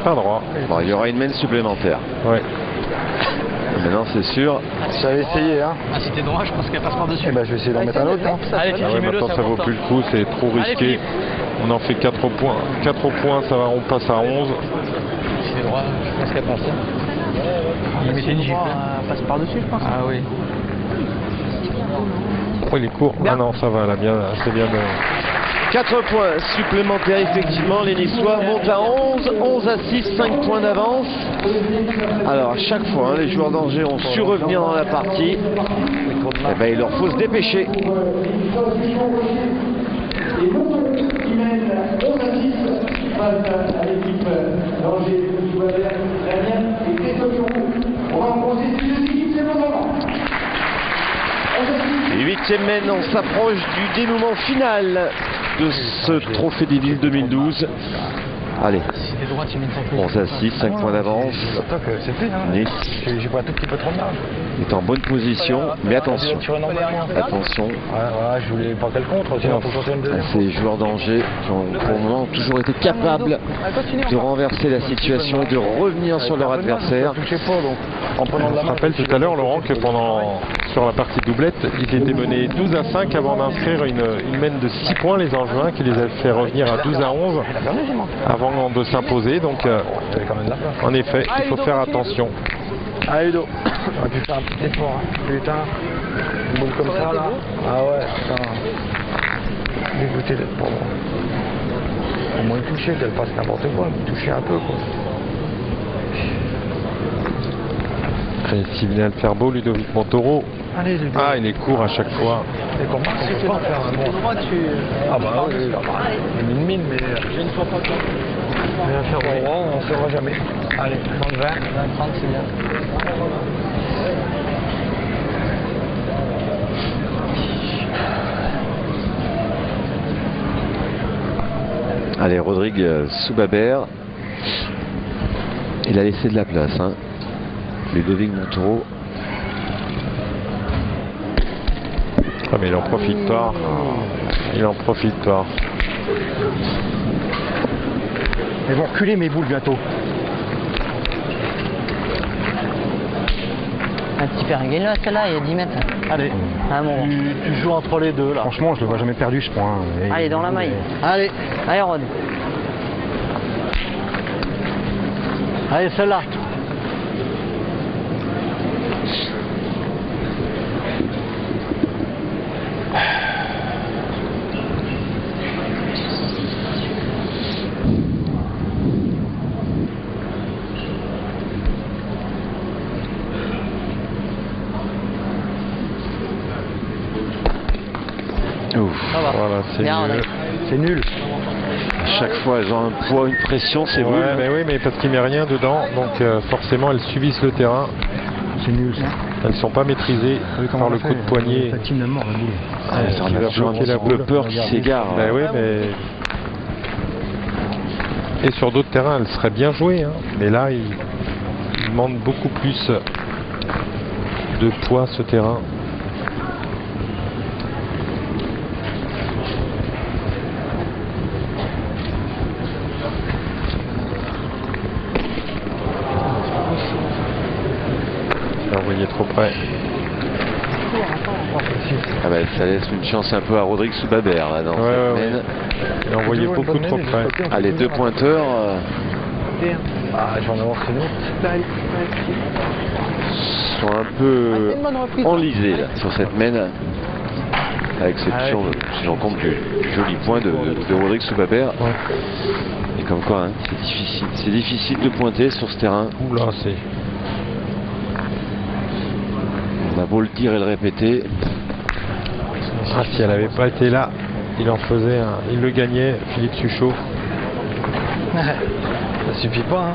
Pas droit. Bon, il y aura une main supplémentaire. Ouais. Maintenant, c'est sûr. J'avais essayé, hein. Ah, si t'es droit, je pense qu'elle passe par-dessus. Eh ben, je vais essayer d'en mettre un autre, hein. Allez, Ah ouais, Fifi, mets-le, maintenant c'est ça vaut important. plus le coup, c'est trop Allez, risqué. Philippe. On en fait 4 points. 4 points, ça va, on passe à 11. Si t'es droit, je pense qu'elle passe. Il mettait une gifle. Passe par-dessus, je pense. Ah oui. Oh, il est court. Ah non, ça va, là, bien, c'est bien. 4 points supplémentaires, effectivement. Les Niçois montent à 11. 11 à 6, 5 points d'avance. Alors, à chaque fois, hein, les joueurs d'Angers ont su revenir dans la partie. Eh ben, il leur faut se dépêcher. Et 8e mène, on s'approche du dénouement final de ce Trophée des Villes 2012. Allez, 11 à 6, 5 points d'avance. C'est fait, hein. Nice J'ai pas un tout petit peu trop de marge. est en bonne position, mais attention. Attention. Ouais, je voulais pas qu'elle contre, sinon faut sortir une À deuxième. ces joueurs d'Angers qui ont pour le moment toujours été capables de renverser la situation et de revenir sur leur adversaire. Touchez pas, donc. En prenant de Je la te main. rappelle tout à l'heure, Laurent, que sur la partie doublette, ils étaient menés 12 à 5 avant d'inscrire une mène de 6 points, les Angevins, qui les a fait revenir à 12 à 11 avant de s'imposer. Donc, Il y avait quand même de la place. en effet, il faut faire attention. Allez, Ludo. On a pu faire un petit effort. Hein. Putain. Une boule comme ça, là. Ah ouais, putain. Dégoûté d'être pas bon. Au moins toucher, qu'elle fasse n'importe quoi. Toucher un peu, quoi. S'il venait à le faire beau, Ludovic Montoro. Allez, Ludo. Ah, il est court à chaque fois. Et comment on peut pas faire un bon. Ah bah oui, là, bah, une mine, mais. Une fois pas quoi. Rien faire bon, on ne saura jamais. Allez, dans le 20. 30, c'est bien. Allez, Rodrigue Soubabert. Il a laissé de la place. Hein. Ludovic Montoro. Ah, mais il en profite pas. Il en profite pas. Elles vont reculer mes boules bientôt. Un petit périgueux là, celle-là, il y a 10 mètres. Allez, Ah bon. tu joues entre les deux là. Franchement, je le vois jamais perdu ce point. Et Allez, dans la maille. Allez, Allez, Rod. allez celle-là. Ouf. Ça va. Voilà, c'est Bien, mieux. Rodrigue. C'est nul. Chaque fois, elles ont un poids, une pression, c'est Ouais, rouge. mais oui, mais parce qu'il met rien dedans, donc forcément elles subissent le terrain. C'est nul, ça. Elles ne sont pas maîtrisées par le coup de poignet. Ça tine de mort, la boule. On qui a va toujours bloquer la un peu boule. peur qu'il s'égare. Ben oui, mais... Et sur d'autres terrains, elle serait bien jouée, hein. Mais là, il demande beaucoup plus de poids, ce terrain. J'ai envoyé trop près. Ah bah, ça laisse une chance un peu à Rodrigue Soubabert là, dans Ouais, cette ouais, mène. J'ai envoyé beaucoup trop près. Ah, les deux pointeurs Ah, je vais en avoir une autre. sont un peu enlisés là, sur cette mène. À exception, si j'en compte, du joli point de Rodrigue Soubabert. Et comme quoi, hein, c'est difficile de pointer sur ce terrain. Oula, c'est... On a beau le dire et le répéter. Ah, si elle n'avait pas été là, il en faisait un... Il le gagnait, Philippe Suchot. Ça suffit pas, hein.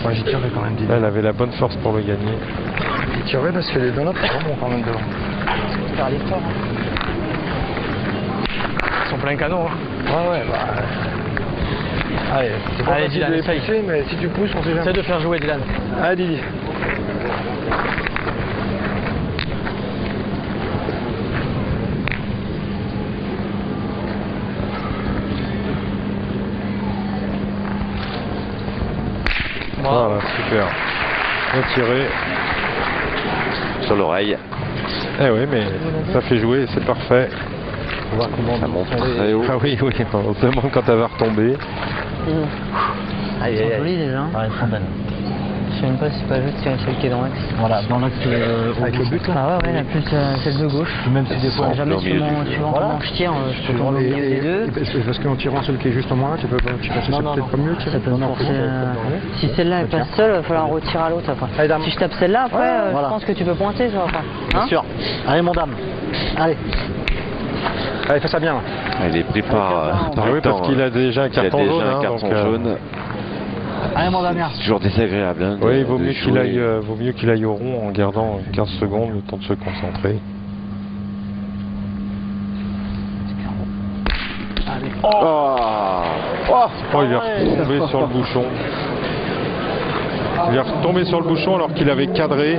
Moi, j'y tirerais quand même. Didier. Elle avait la bonne force pour le gagner. J'y tirerais parce que les deux notes, c'est bon quand même devant. Faire l'effort. Ils sont plein canon, hein. Ouais, ouais, bah. Allez, c'est pas Allez, facile Dylan, de les essaye. pousser, mais si tu pousses, on sait Essaye jamais. de faire jouer Dylan. Allez, Didier. Voilà, super. Retiré. Sur l'oreille. Eh oui, mais ça fait jouer, c'est parfait. On va voir comment Ça monte très haut. Ah oui, oui, on se demande quand elle va retomber. Ils sont jolis déjà. Ah, elles sont belles. Je sais même pas si c'est pas juste tirer celle qui est dans l'axe. Voilà, dans l'axe Avec le but, là. Ah ouais, la plus celle de gauche. Même si des fois, Si jamais Dans le milieu suivant du- suivant comment je tire, je peux tomber au milieu des deux. Parce qu'en tirant celui qui est juste en moins, tu peux pas tirer. C'est peut-être pas mieux tirer. Ça peut me forcer, si celle-là elle passe seule, il va falloir retirer à l'autre après. Allez, dame. Si je tape celle-là après, voilà. je pense que tu peux pointer toi après. bien Hein sûr. Allez, mon dame. Allez. Allez, fais ça bien. Là. Il est pris par Ah oui, parce qu'il a déjà un il a carton déjà jaune. un hein, carton donc, jaune. Allez, mon dame. C'est toujours désagréable. Hein, Oui, il vaut de mieux jouer. vaut mieux qu'il aille au rond en gardant 15 secondes, le temps de se concentrer. Allez. Oh, il est retombé sur le bouchon. Il est retombé sur le bouchon alors qu'il avait cadré.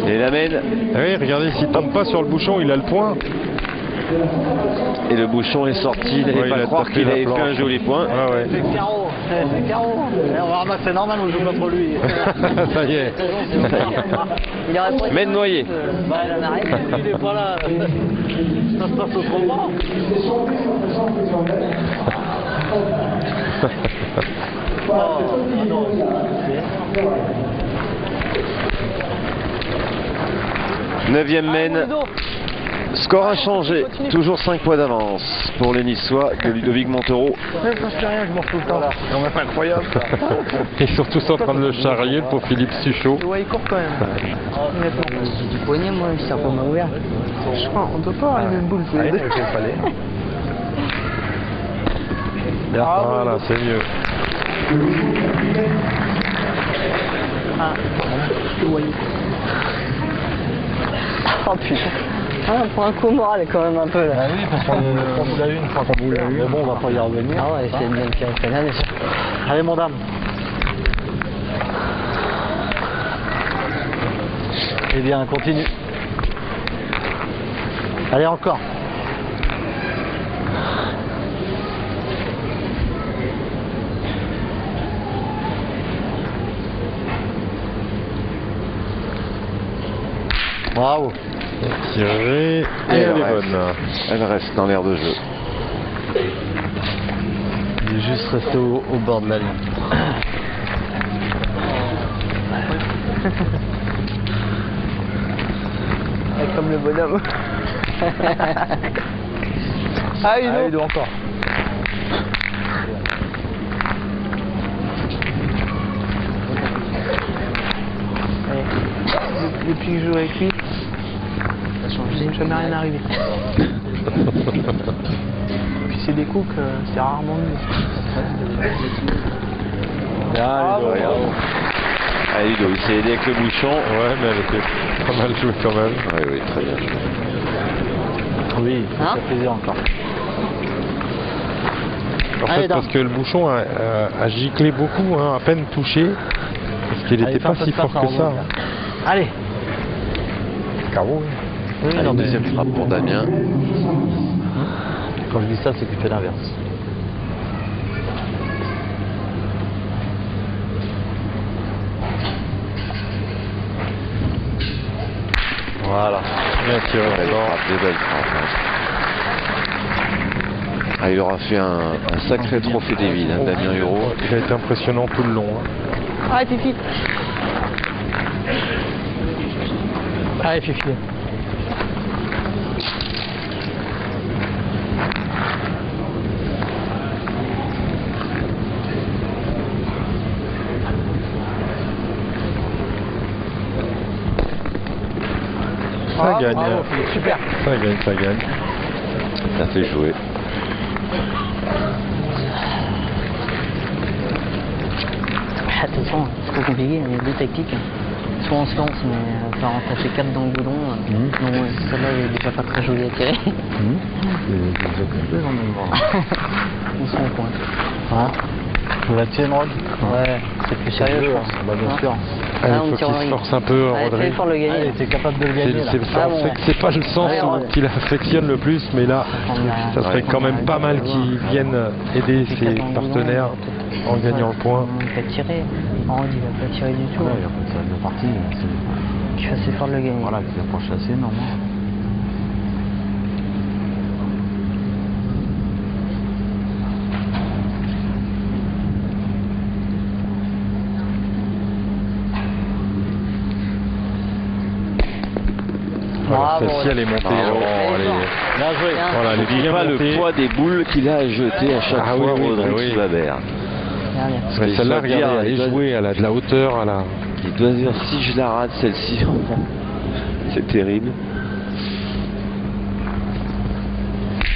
Et il amène. Oui, regardez, s'il tombe pas sur le bouchon, il a le point. Et le bouchon est sorti. Il n'allait Ouais, pas il a croire tapé qu'il la avait fait planche. un joli point. Ah ouais. C'est carreau, c'est carreau. On va ramasser normal, on joue contre lui. Ça y est. Il aurait pas Mène noyé. Bah, il en arrête. Il est pas là. Ça se passe autrement. Neuvième mène. Score inchangé. Toujours 5 points d'avance pour les Niçois de Ludovic Montaureau. Ils sont tous en train de le charrier pour Philippe Suchot. Ouais, il court quand même. Honnêtement. Du poignet, moi, ça peut m'ouvrir. Je crois, on peut pas avoir les mêmes boules. Voilà, c'est mieux. Oh putain. Ah, pour un coup moral quand même un peu là. Ah oui, parce qu'on vous l'a eu une fois qu'on vous l'a eu. Mais bon, on va pas y revenir. Ah ouais, c'est bien qu'il y a un canal déjà. Allez, mon dame. Eh bien, continue. Allez, encore. Bravo. Tiré. Et elle elle est reste. bonne. Elle reste dans l'air de jeu. Il est juste resté au bord de la ligne. Comme le bonhomme. Ah, il doit encore. Depuis que je joue avec lui, il n'est jamais rien arrivé. Puis c'est des coups que c'est rarement mieux. Ah, Ludo, il s'est aidé avec le bouchon. Ouais, mais elle était pas mal jouée quand même. Oui, oui, très bien joué. Oui, ça Hein fait plaisir encore. En Allez, fait, Dan. parce que le bouchon a giclé beaucoup, hein, à peine touché. Parce qu'il Allez, n'était fais un pas peu si de passe fort en que ça. remonte, Allez. Carreau. Oui, Allez, non, mais deuxième frappe pour Damien. quand je dis ça, c'est que tu fais l'inverse. Voilà. Bien tiré Belle fort. frappe, des belles frappes. Hein. Ah, il aura fait un sacré trophée des villes, hein, Damien Hureau. Il a été impressionnant tout le long. Hein. Allez, Fifi. Allez, Fifi. Ça gagne. Bravo, Philippe, super. Ça gagne, ça gagne. Ça fait jouer. Attention, c'est trop compliqué, il y a deux tactiques. Soit on se lance, mais enfin, on taper 4 dans le boulon. Non, ouais, celle-là, elle est déjà pas très jolie à tirer. On se rend compte. Hein tu la tienne, Rod? Ouais, c'est plus sérieux, je pense. Bah, bien sûr. Allez, Ah, on il faut tire qu'il en se ligne. force un peu, Allez, fais Rodrigue. l'effort de le gagner. Allez, t'es capable de le gagner, là. Ah bon, ouais. C'est pas le sens Allez, Rod. qu'il affectionne le plus, mais là, ça serait quand même pas mal qu'il vienne aider ses partenaires en gagnant le point. Il va tirer. Rod, il va pas tirer du tout. Ouais, il y a pas de salle de partie. Tu fasses l'effort de le gagner. Voilà, qui approche assez, normalement. Voilà, Bravo, celle-ci, elle est montée. Bravo. Oh, elle est- Bien joué. Bien. Voilà, elle est N'oublie bien pas le montée. poids des boules qu'il a à jeter à chaque Ah fois, oui, oui, Rodrigue bah oui. Sivabert. Bien, bien. Parce Mais qu'il celle-là, doit dire, regardez, elle il est doit- jouée, elle a de la hauteur, elle a... Il doit dire si je la rate celle-ci. C'est terrible.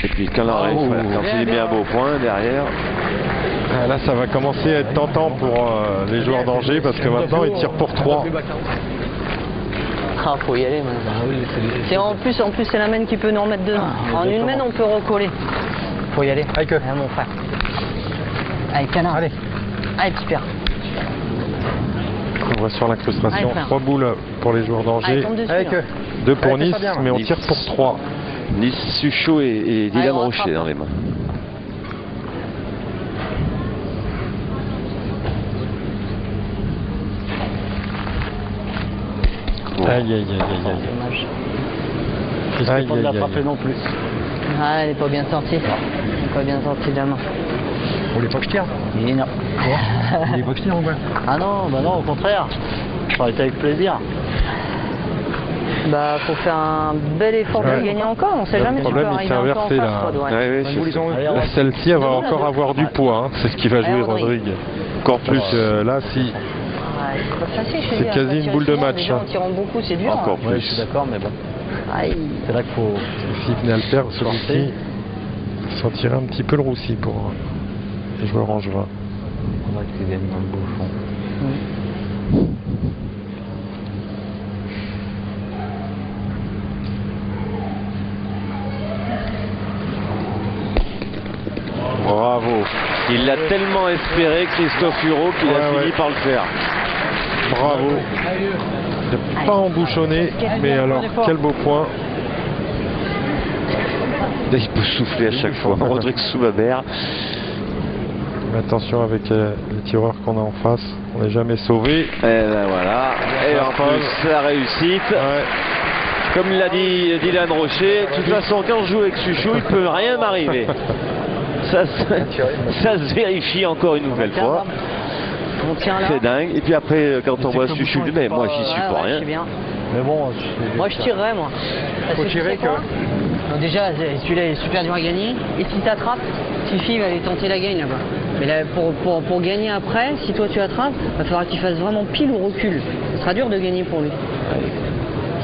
Et puis quand, quand il met un beau point derrière, Ah, là, ça va commencer à être tentant pour les joueurs d'Angers parce que maintenant, ils tirent pour 3. Ah, faut y aller maintenant. Ah oui, C'est en plus c'est la main qui peut nous remettre dedans. En une main on peut recoller. faut y aller. Avec eux. Ah, mon frère. Allez, canard. Allez. Allez, petit père. On voit sur l'incrustation, Allez, frère. 3 boules pour les joueurs Allez, d'Angers, tombe dessus. Avec là. eux. 2 pour Allez, Nice, fais ça bien, mais on Nice. tire pour 3. Nice, Suchot et Allez, Dylan on Rocher rattrape. dans les mains. Aïe, aïe, aïe, aïe, Dommage. Je Aïe, risque pas de aïe, l'attraper aïe. non plus. Ah, elle est pas bien sortie. Elle est pas bien sortie de la main. Vous voulez pas que je tire? Et non. Vous voulez pas que je tire ou quoi? Ah non, bah non, au contraire. Ça aurait été avec plaisir. Bah, faut faire un bel effort pour Ouais. gagner encore. On sait Le jamais si tu peux problème, il arriver s'est encore en inversé, face, là. Rod, ouais. Ouais, ouais, c'est ça. Allez, Là, celle-ci, elle va Donne-la encore deux. avoir du poids, hein. C'est ce qui va jouer Allez, Rodrigue. Rodrigue. Encore plus. Parce que là, si. Ouais, c'est pas facile, je te C'est dis, quasi pas une tirer boule de souvent, match, déjà, hein. en tirant beaucoup, c'est dur. Encore Ouais, plus. je suis d'accord, mais bon. Aïe. C'est là qu'il faut. S'il venait à le faire, celui-ci, il sentirait un petit peu le roussi pour les joueurs angevins. On va qu'il gagne dans le bouchon. Bravo. Il l'a tellement espéré, Christophe Hureau, qu'il a Ouais, fini ouais. par le faire. Bravo. Il n'a pas embouchonné, mais alors quel beau point. Il peut souffler à chaque fois. Rodrigue Soubabert. Mais attention avec les tireurs qu'on a en face, on n'est jamais sauvé. Et ben voilà. Et en plus, la réussite. Ouais. Comme l'a dit Dylan Rocher, de toute façon, quand je joue avec Suchot, il peut rien m'arriver. Ça se vérifie encore une nouvelle fois. On tient là. C'est dingue. Et puis après, quand on voit Suchot, mais moi j'y suis Ouais, pour ouais, rien. c'est bien. Mais bon, Moi je tirerais moi. Parce Faut que tu tirer sais quoi Donc déjà celui-là est super dur à gagner. Et si t'attrapes, Fifi va aller tenter la gagne là-bas. Mais là pour gagner après, si toi tu attrapes, va falloir qu'il fasse vraiment pile ou recul. Ce sera dur de gagner pour lui.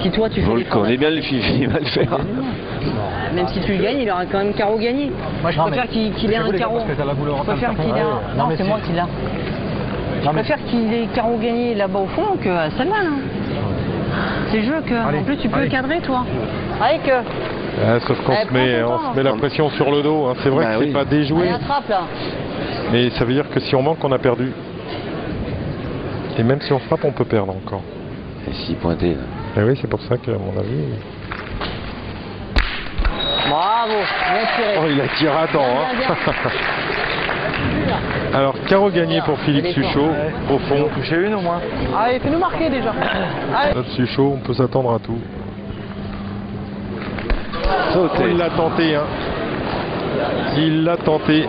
Si toi tu fais Vous le l'effort connaissez bien le Fifi, il va le faire. même si tu le gagnes, il aura quand même carreau gagné. Moi je Non, préfère mais qu'il ait un fais-vous les gars, carreau. parce que t'as la boule en Je préfère train de qu'il ait faire. un. Ouais, Non, mais c'est si. moi qui l'a. Je Non, mais préfère qu'il ait carreau gagné là-bas au fond que à celle-là. Là. C'est le jeu que. Allez, En plus tu peux allez. cadrer toi. Avec. Sauf qu'on Eh, se met, prends ton on temps. se met la pression sur le dos, hein. C'est vrai Bah que c'est oui. pas déjoué, Allez, attrape là. mais ça veut dire que si on manque, on a perdu. Et même si on frappe, on peut perdre encore. Et si pointé. Et oui, c'est pour ça que, à mon avis. Bravo, bien tiré. Oh, il a tiré à temps, Bien, hein. bien, Alors, carreau gagné pour Philippe Suchot, au fond. Touché une au moins. Allez, fais-nous marquer déjà. Allez. Notre Suchot, on peut s'attendre à tout. Oh, Sauté. il l'a tenté, hein. Il l'a tenté.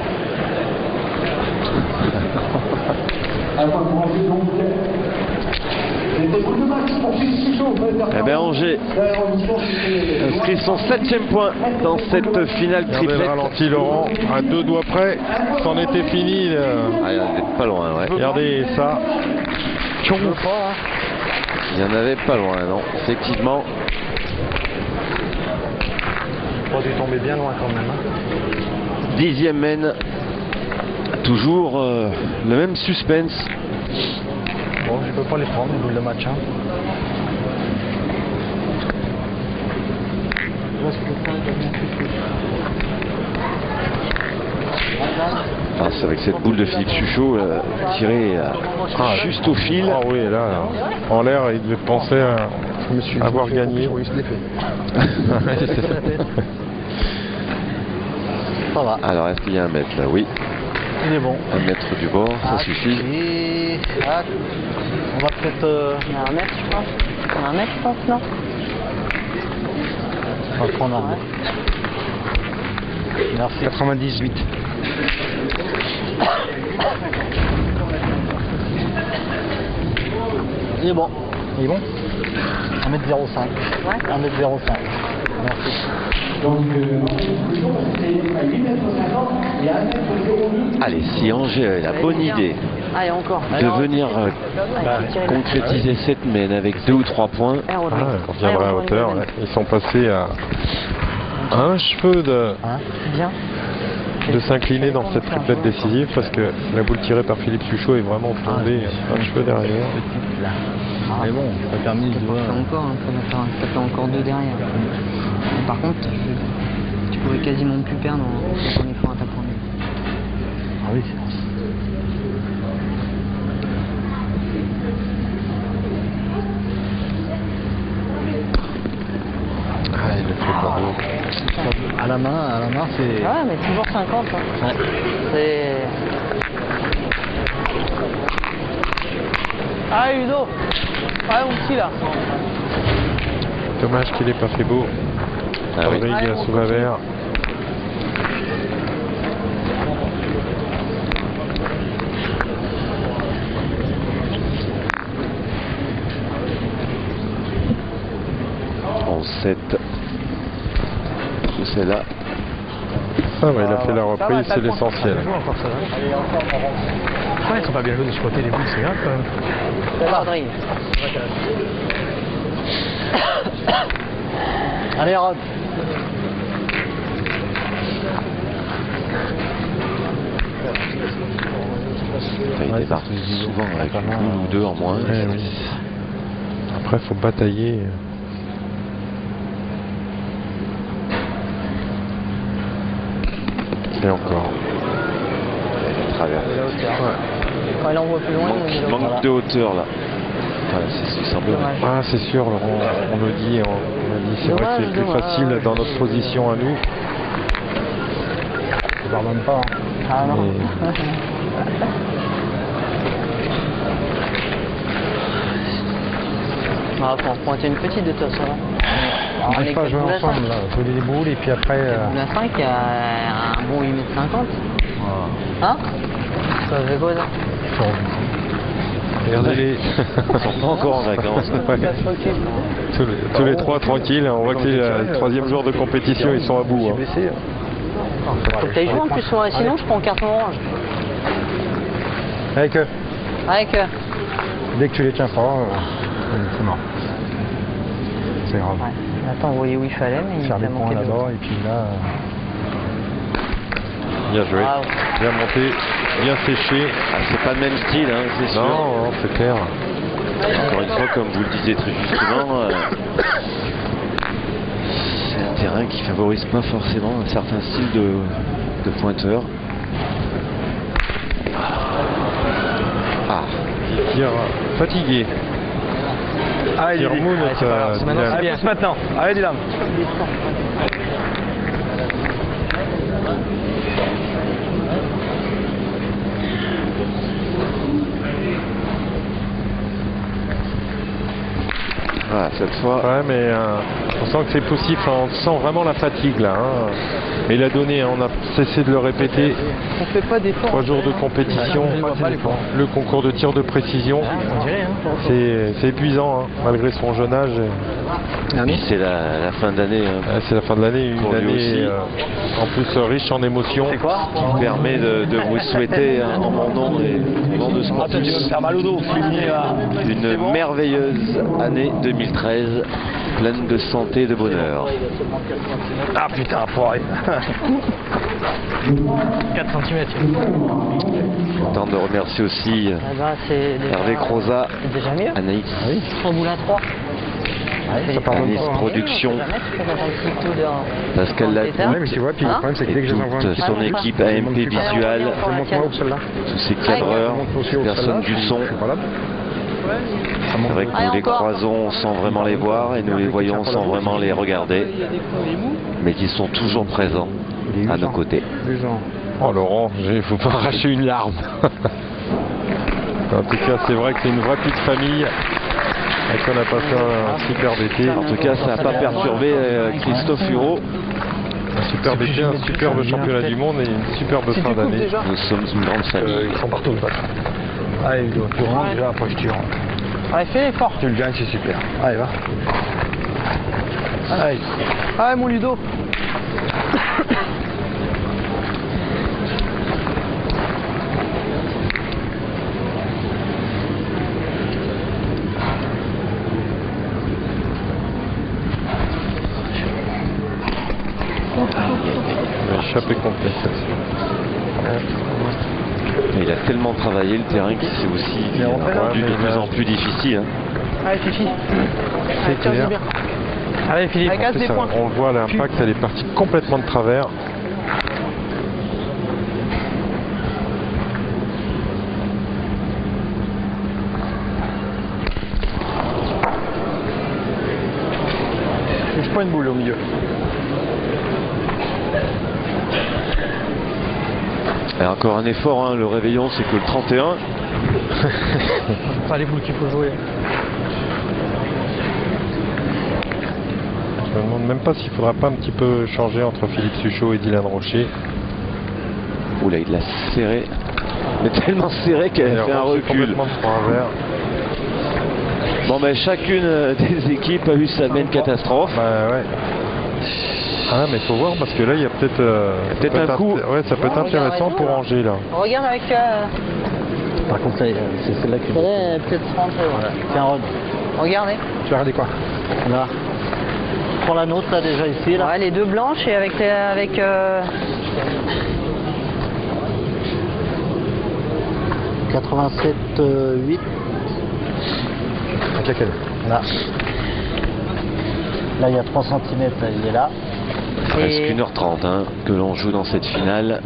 Eh bien Angers inscrit son 7e point dans cette finale Regardez le triplette. ralenti, Laurent, à 2 doigts près. C'en était fini. Ah, il en avait pas loin, ouais. Regardez ça. Tchon. Il y en avait pas loin, non. Effectivement. Je crois que tu tombé bien loin quand même. Hein. 10e mène. Toujours le même suspense. Bon, je peux pas les prendre, les boules de match. Hein. Enfin, c'est avec cette boule de Philippe Suchot tirée juste au fil. Ah oui, là, en l'air, il devait penser à avoir gagné. Oui, je l'ai fait. Ça va. Alors, est-ce qu'il y a un mètre là? Oui, Il est bon. un mètre du bord, ça suffit. Et... Ah, on va peut-être... On a un mètre, je pense. On a un mètre, je pense, non? On va prendre un mètre. Merci. 98. Il est bon. Il est bon 1m05. Ouais. 1m05. Merci. Allez, si Angers a la bonne idée Allez, encore. de venir Tirer là. concrétiser cette mène avec 2 ou 3 points, Allez, Rodrigue. Ah, on reviendra à Allez, hauteur. Rodrigue. Ouais. Ils sont passés à un cheveu Hein Bien. de s'incliner dans cette triplette décisive parce que la boule tirée par Philippe Suchot est vraiment tombée un cheveu derrière. Mais bon, ça a permis de... Ça fait encore, hein, ça fait encore 2 derrière. Mais par contre, tu pouvais quasiment plus perdre en effort à ta première. Ah oui. Ah, il le fait pas beau. À la main, c'est... Ouais, mais toujours 50. Hein. Ouais. C'est... Ah, Ludo. Ouais, mon petit là. Dommage qu'il n'ait pas fait beau. Ah oui. Rodrigue sous la verre. En 7. C'est là. Ah ouais, il a fait la reprise, c'est l'essentiel. Ouais, ils sont pas bien joués de ce côté, les boules, c'est grave quand même. C'est Rodrigue. Allez, Rod. Il débarque souvent avec une ou deux en moins. Ouais, oui. Après, il faut batailler. Et encore. Il traverse. Quand il envoie plus loin, il Manque de hauteur là. Voilà, c'est semble. Ah, c'est sûr, Laurent, on le dit, on dit, c'est vrai que c'est plus facile dans notre position à nous. Je pardonne pas. Hein. Ah non. Ah, faut en pointer une petite de toute façon. On n'arrive pas à jouer ensemble, là. Jouer des boules et puis après... La 5, il y a un bon 8,50 m. Hein? Ça fait quoi ça? Regardez-les. Ils sont pas encore en vacances. Ouais. Tous les trois tranquilles, on voit que c'est le troisième jour de compétition, ils sont à bout. Hein. Faut que t'ailles jouer en plus, sinon je prends carton orange. Avec eux. Avec Dès que tu les tiens pas, c'est mort. C'est grave. ouais. Attends, vous voyez où il fallait, mais il Faire a des manqué points de là-bas et puis là... Bien joué, Bravo. bien monté, bien séché. Ah, c'est pas le même style, hein, c'est sûr. Non, c'est clair. Encore une fois, comme vous le disiez très justement, c'est un terrain qui favorise pas forcément un certain style de pointeur. Ah, Tire fatigué. Allez, Tire mou, notre Dylan. Allez, pousse maintenant. Allez, Dylan. voilà, cette fois. Ouais, mais on sent que c'est poussif, hein, on sent vraiment la fatigue là. Hein. Et il a donné, hein, on a cessé de le répéter. On fait pas d'effort. 3 jours de compétition, le concours de tir de précision. On dirait, hein. C'est épuisant, hein, malgré son jeune âge. Et puis c'est la fin d'année. Hein, C'est la fin de l'année, Pour une lui année aussi. en plus riche en émotions. C'est quoi? qui permet de vous souhaiter en mon nom et au nom de Ah, tu vas me Sportus faire mal au dos. une merveilleuse année 2013 pleine de santé et de bonheur. Ah putain, foiré. 4 cm. Temps de remercier aussi Ah bah, c'est déjà... Hervé Croza, C'est déjà mieux. Anaïs, 3 boules à 3. Ça pardonne Anaïs pas. Hein. Production, Jamais tu peux mettre un petit coup de... Pascal dans le Latte, pétard. Ouais, mais tu vois, puis le problème c'est que dès et que je les envoie un toute petit son peu, équipe ça AMP monte plus. Visual, Montre-moi où celle-là. tous ces cadreurs, personnes du son. Voilà. C'est vrai que nous les croisons sans vraiment les voir et nous les voyons sans vraiment les regarder, mais ils sont toujours présents à nos côtés. 2 ans. Oh Laurent, il faut pas arracher une larme. En tout cas, c'est vrai que c'est une vraie petite famille. Et qu'on a passé un super été. En tout cas, ça n'a pas perturbé Christophe Hureau. Un superbe été, un superbe championnat du monde et une superbe fin d'année. Nous sommes une grande famille. Ils sont partout, le pote. Allez, Ludo, tu rentres déjà, après je tire. Allez, fais l'effort. Tu le gagnes, c'est super. Allez, va. Allez. Allez, mon Ludo. Il a échappé complet. Il a tellement travaillé le terrain qu'il s'est aussi rendu de plus en plus difficile. Hein. Allez, Fifi. C'est clair. Allez, Philippe. Avec En plus, on le voit, l'impact, elle est partie complètement de travers. Touche pas une boule au milieu. Et encore un effort, hein, le réveillon c'est que le 31. Pas les boules qu'il faut jouer. Je me demande même pas s'il faudra pas un petit peu changer entre Philippe Suchot et Dylan Rocher. Oula, il l'a serré. Mais tellement serré qu'elle a fait un recul. Complètement de travers. Bon ben chacune des équipes a eu sa même catastrophe. Bah ouais. Ah mais faut voir parce que là il y a peut-être peut-être un coup. Ouais, ça peut être intéressant pour Angers là. Regarde avec... Par contre, c'est celle-là qui Faudrait peut-être se rentrer. Ouais. Tiens, Rod, Regardez. tu vas regarder quoi? Là. Prends la nôtre là déjà ici là. Ouais, les deux blanches et avec... 87,8. Avec laquelle? Là. Là il y a 3 cm, il est là. Presque 1h30 hein, que l'on joue dans cette finale.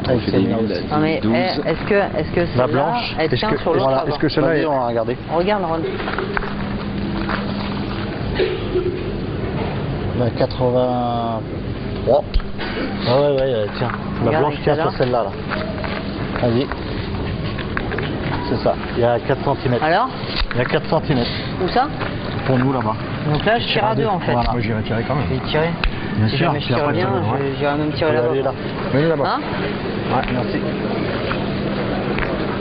On fait des 1000, Non mais 12. est-ce que La celle-là, blanche. elle tient sur l'autre? Voilà, est-ce que celle-là est... on va regarder. Regarde, Ron. Bah, 83. Ah ouais, tiens. La Regarde blanche avec tient celle-là. sur celle-là. Là. Vas-y. C'est ça. Il y a 4 cm. Alors, Il y a 4 cm. où ça? Pour nous là-bas. Donc là, je tire à deux en fait. Voilà. Moi j'irai tirer quand même. Je vais tirer. Bien Si sûr. jamais je tire bien, j'irai même tirer là-bas. Là. Venez là-bas. Hein? Ouais, merci.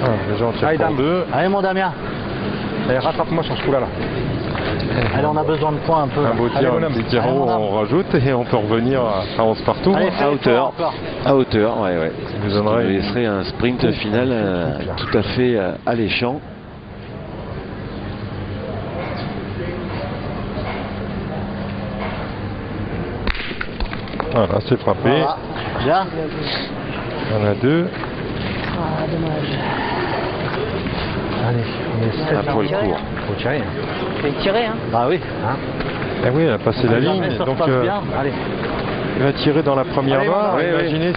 Ah, déjà on tire pour deux. Allez mon Damien. Allez, rattrape-moi sur ce coup-là. Là. Allez, on a besoin de points un peu. Un beau tir, un petit carreau, on rajoute et on peut revenir à 11 partout. Allez, À hauteur. encore. À hauteur, ouais. Vous Ça donnerait nous laisserait un sprint final tout à fait alléchant. Voilà, c'est frappé. Voilà. Bien. On a deux. Ah, dommage. Allez, on est 7. Un poil court. Faut tirer. Je vais tirer, hein. Bah oui. Hein. Eh oui, elle a passé la ligne, Ça se donc passe bien. Allez. il va tirer dans la première Allez, barre. mon Damien. Imaginez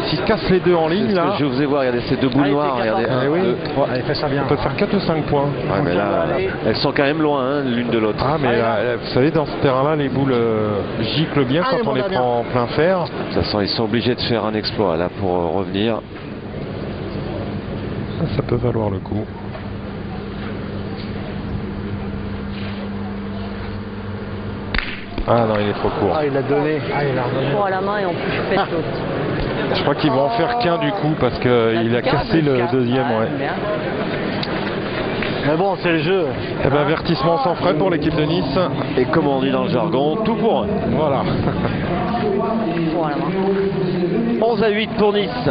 s'il casse les deux en C'est ligne ce là. que je vous ai voir, regardez ces deux boules Allez, noires, t'es regardez. capable. Un, Eh oui. deux. Allez, fais ça bien. On peut faire 4 ou 5 points. Ouais, mais là, Allez. elles sont quand même loin hein, l'une de l'autre. Ah mais Allez, là, vous savez dans ce terrain là les boules giclent bien Allez, quand on mon les Damien. prend en plein fer. De toute façon, ils sont obligés de faire un exploit là pour revenir. Ça peut valoir le coup. Ah non, il est trop court. Ah, il a donné. Ah, il a redonné. Pour à la main et en plus je fais l'autre. Je crois qu'ils vont en faire qu'un du coup parce qu'il a cassé le deuxième. Ouais. Bien. Mais bon, c'est le jeu. Eh ben avertissement sans frais pour l'équipe de Nice. Et comme on dit dans le jargon, tout pour un. Voilà. Pour à la main. 11-8 pour Nice.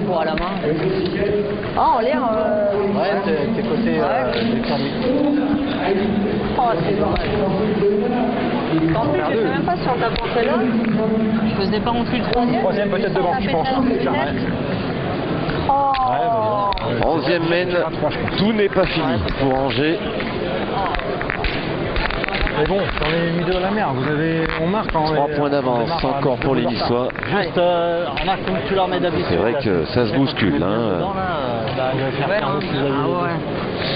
Pour à la main. Ah, en l'air. Ouais, t'es côté défendu. Oh, c'est dommage. En plus, je sais même pas si on tape en celle-là. Je faisais pas non plus le troisième. Troisième, peut-être devant, je pense. Oh. 11e mène, tout n'est pas fini pour Angers. Mais bon, on est mis de la mer. On marque. 3 points d'avance encore pour les Niçois. Juste, on a comme tu leur mets d'habitude. C'est vrai que ça se bouscule. Dedans, Hein. là, il va faire Ouais, 40 s'ils avaient- ah ouais.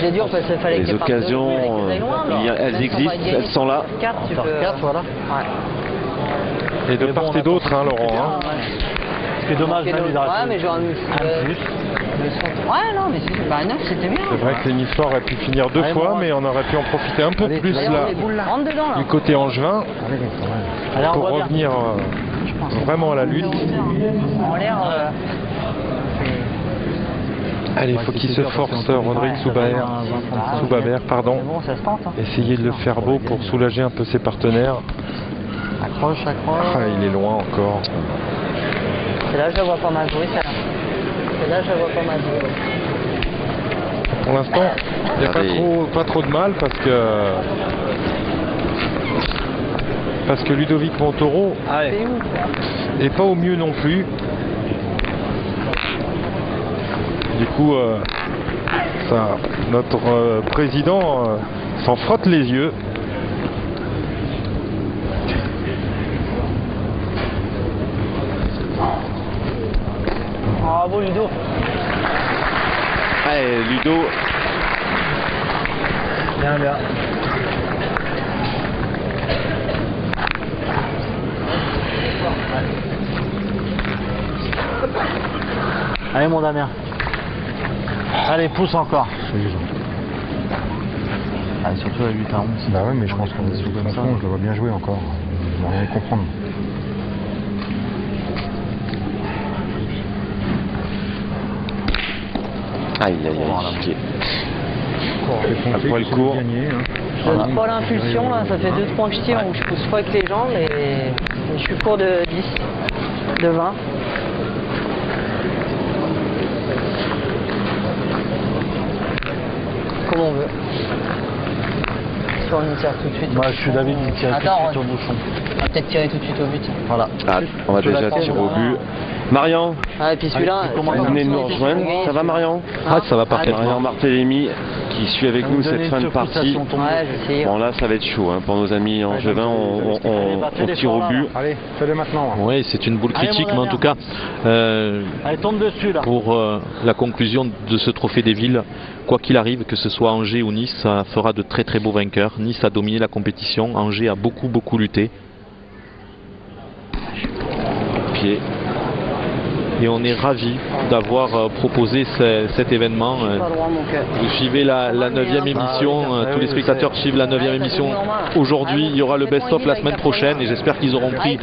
C'est dur parce qu'il fallait Les qu'elles partent occasions, de loin, qu'elles aillent loin, mais elles même existent, sans pas elles sont là. 4, tu Faire peux... 4, voilà. Ouais. Et de part et d'autre, hein, Laurent. hein. Ce qui est dommage, même, il Ouais, aurait mais genre... un plus. Ouais, non, mais c'est... Bah 9, c'était bien. C'est vrai que les Niçois auraient pu finir 2 Allez, fois, Laurent. mais on aurait pu en profiter un peu Allez, plus allez, là, les boules, là. Rentre dedans, là. du côté angevin, Allez, on pour voit bien. revenir vraiment à la lutte. En l'air... Allez, il faut qu'il se force, Rodrigue Soubaber, pardon. Mais bon, ça se tente. Hein. Essayer de le faire beau pour soulager un peu ses partenaires. Accroche, accroche. Ah, il est loin encore. C'est là, je la vois pas mal jouer, celle-là. C'est là, je la vois pas mal jouer. Pour l'instant, il n'y a Regardez. pas trop de mal parce que Ludovic Montoro C'est où n'est pas au mieux non plus. Du coup, ça. Notre président s'en frotte les yeux. Bravo Ludo. Allez, Ludo. Bien, bien. Allez mon Damien. Allez, pousse encore. Allez, surtout à 8 à 11. Bah ouais, mais je pense qu'on est sous comme ça, je le vois bien jouer encore. Je vais rien comprendre. Aïe, aïe, aïe, chiqué. Après le court. Je donne pas l'impulsion là, ça fait 2-3 que je tire où je pousse pas avec les jambes et je suis court de 10, de 20. Comme on veut. Soit on tire tout de suite. Moi, je suis David qui tire tout de Attends, suite au bouchon. on va peut-être tirer tout de suite au but. Voilà. Ah, on va déjà tirer au but. Marian, Ah, et puis celui-là, Allez, vous venez de nous rejoindre. Ça va, Marian? Ah, ça va Marian Barthélémy qui suit avec nous cette fin de partie. Ouais, je sais. Bon, là, ça va être chaud hein. Pour nos amis angevins. On tire au but. Allez, fais-le maintenant. Oui, c'est une boule Allez, critique, mon mais en Damien. tout cas, Allez, tombe dessus là. pour la conclusion de ce trophée des villes, quoi qu'il arrive, que ce soit Angers ou Nice, ça fera de très très beaux vainqueurs. Nice a dominé la compétition, Angers a beaucoup lutté. Pied. Et on est ravis d'avoir proposé cet événement. Pas droit, mon cœur. Vous suivez la 9e émission, tous les spectateurs suivent la 9e émission. Aujourd'hui, il y aura le best-of la semaine prochaine et j'espère qu'ils auront pris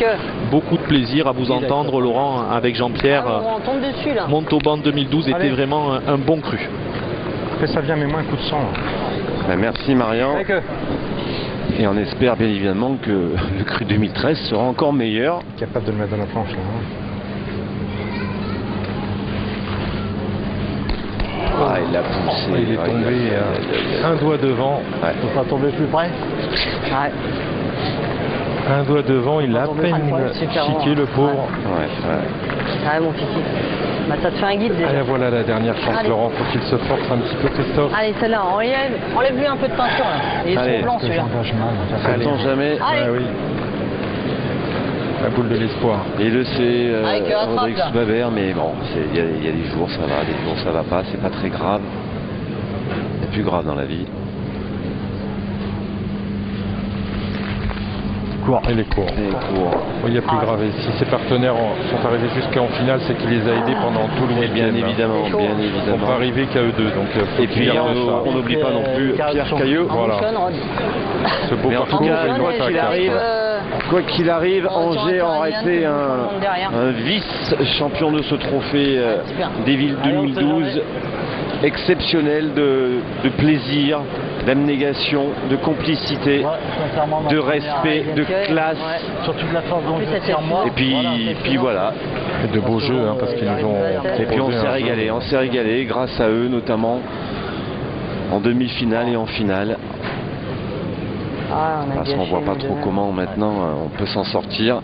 beaucoup de plaisir à vous entendre, Laurent, avec Jean-Pierre. On tombe dessus là. Montauban 2012 était vraiment un bon cru. Après ça vient, mais moins un coup de sang. Ben, merci Marian. Allez que. Et on espère bien évidemment que le cru 2013 sera encore meilleur. Capable de le mettre dans la planche là. Hein. Ah, il l'a poussé. Il est Ah, tombé un doigt devant. Ouais. Faut pas tomber plus près. Ouais. Un doigt devant, il a à peine chiqué le pauvre. Ouais. Ouais, mon kiki. Bah, ça te fait un guide déjà. Allez, voilà la dernière chance, Allez. Laurent. Faut qu'il se force un petit peu, Christophe. Allez, celle-là, enlève-lui un peu de peinture là. Il est Allez. trop blanc celui-là. Sait-on jamais. Allez. Ah oui. La boule de l'espoir. Et le c'est Avec, attrape, Rodrigue là. Soubaber, mais bon, il y a des jours ça va, des jours ça va pas, c'est pas très grave. C'est plus grave dans la vie. Court. Il est court. Et court. Il y a plus grave. Et si ses partenaires sont arrivés jusqu'en finale, c'est qu'il les a aidés pendant tout le Et week-end. bien évidemment, C'est chaud. bien Ils ne sont évidemment. pas arrivés qu'à eux deux. Donc, faut Et qu'ils puis gardent ça. on n'oublie pas non plus Pierre Cailleux. Voilà. Embouchonne, Rod. Ce beau Mais en tout parcours, cas, il quoi doit qu'il faire arrive, quatre. Quoi qu'il arrive, On retient Angers un aurait Yann, été tout le monde derrière. un vice-champion de ce trophée super. des villes Allez, on sait 2012. jamais. Exceptionnel de plaisir, d'abnégation, de complicité, Ouais, sincèrement, de dans la respect, première, de Ouais. classe. surtout de la force dont En plus, je c'était tire moi. Et puis voilà. Et de beaux jeux, hein, parce qu'ils nous ont. Et puis on proposé s'est un régalé, jeu. on s'est régalé grâce à eux notamment en demi-finale et en finale. Ah, on a Parce qu'on gâché voit pas nous trop deux. comment maintenant on peut s'en sortir.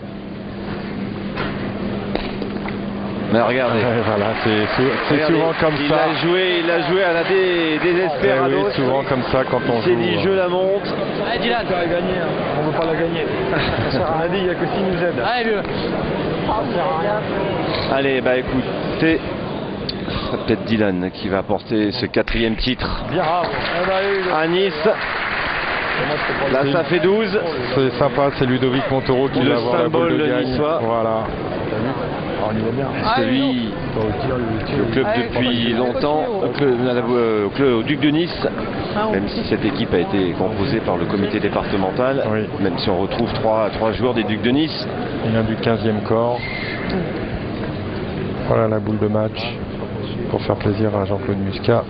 Mais regardez. Ouais, voilà, c'est Regardez, souvent comme il ça. a joué à la Eh désespérados. oui, souvent comme ça quand on Il s'est joue. dit je la monte. Allez, Dylan, tu vas gagner. On veut pas la gagner. On a dit, il n'y a que s'il nous aide. Allez, vieux. Allez, bah écoutez, ce sera peut-être Dylan qui va porter ce 4e titre Bien. à Nice. Là, ça fait 12. C'est sympa, c'est Ludovic Montaureau qui Le va avoir la boule de symbole gagne. niçois. Voilà. On y va bien. C'est lui, le club depuis longtemps, au Duc de Nice, même si cette équipe a été composée par le comité départemental, Oui. même si on retrouve trois joueurs des Ducs de Nice. Il vient du 15e corps. Voilà la boule de match pour faire plaisir à Jean-Claude Muscat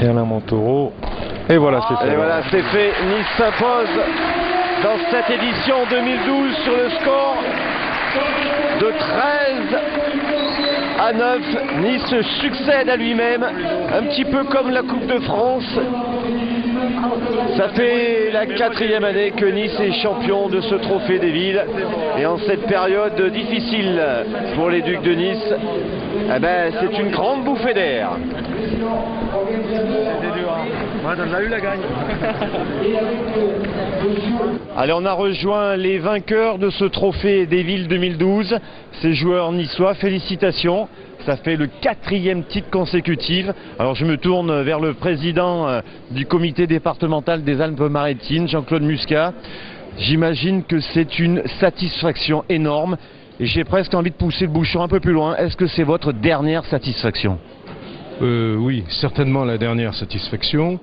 et Alain Montaureau. Et voilà, c'est fait. Et voilà, c'est fait. Nice s'impose dans cette édition 2012 sur le score de 13 à 9. Nice succède à lui-même, un petit peu comme la Coupe de France. Ça fait la 4e année que Nice est champion de ce trophée des villes. Et en cette période difficile pour les Ducs de Nice, eh ben, c'est une grande bouffée d'air. C'était dur, hein. Ouais, t'en as eu la gagne. Allez, on a rejoint les vainqueurs de ce trophée des villes 2012, ces joueurs niçois. Félicitations, ça fait le 4e titre consécutif. Alors je me tourne vers le président du comité départemental des Alpes-Maritimes, Jean-Claude Muscat. J'imagine que c'est une satisfaction énorme et j'ai presque envie de pousser le bouchon un peu plus loin. Est-ce que c'est votre dernière satisfaction ? Oui, certainement la dernière satisfaction.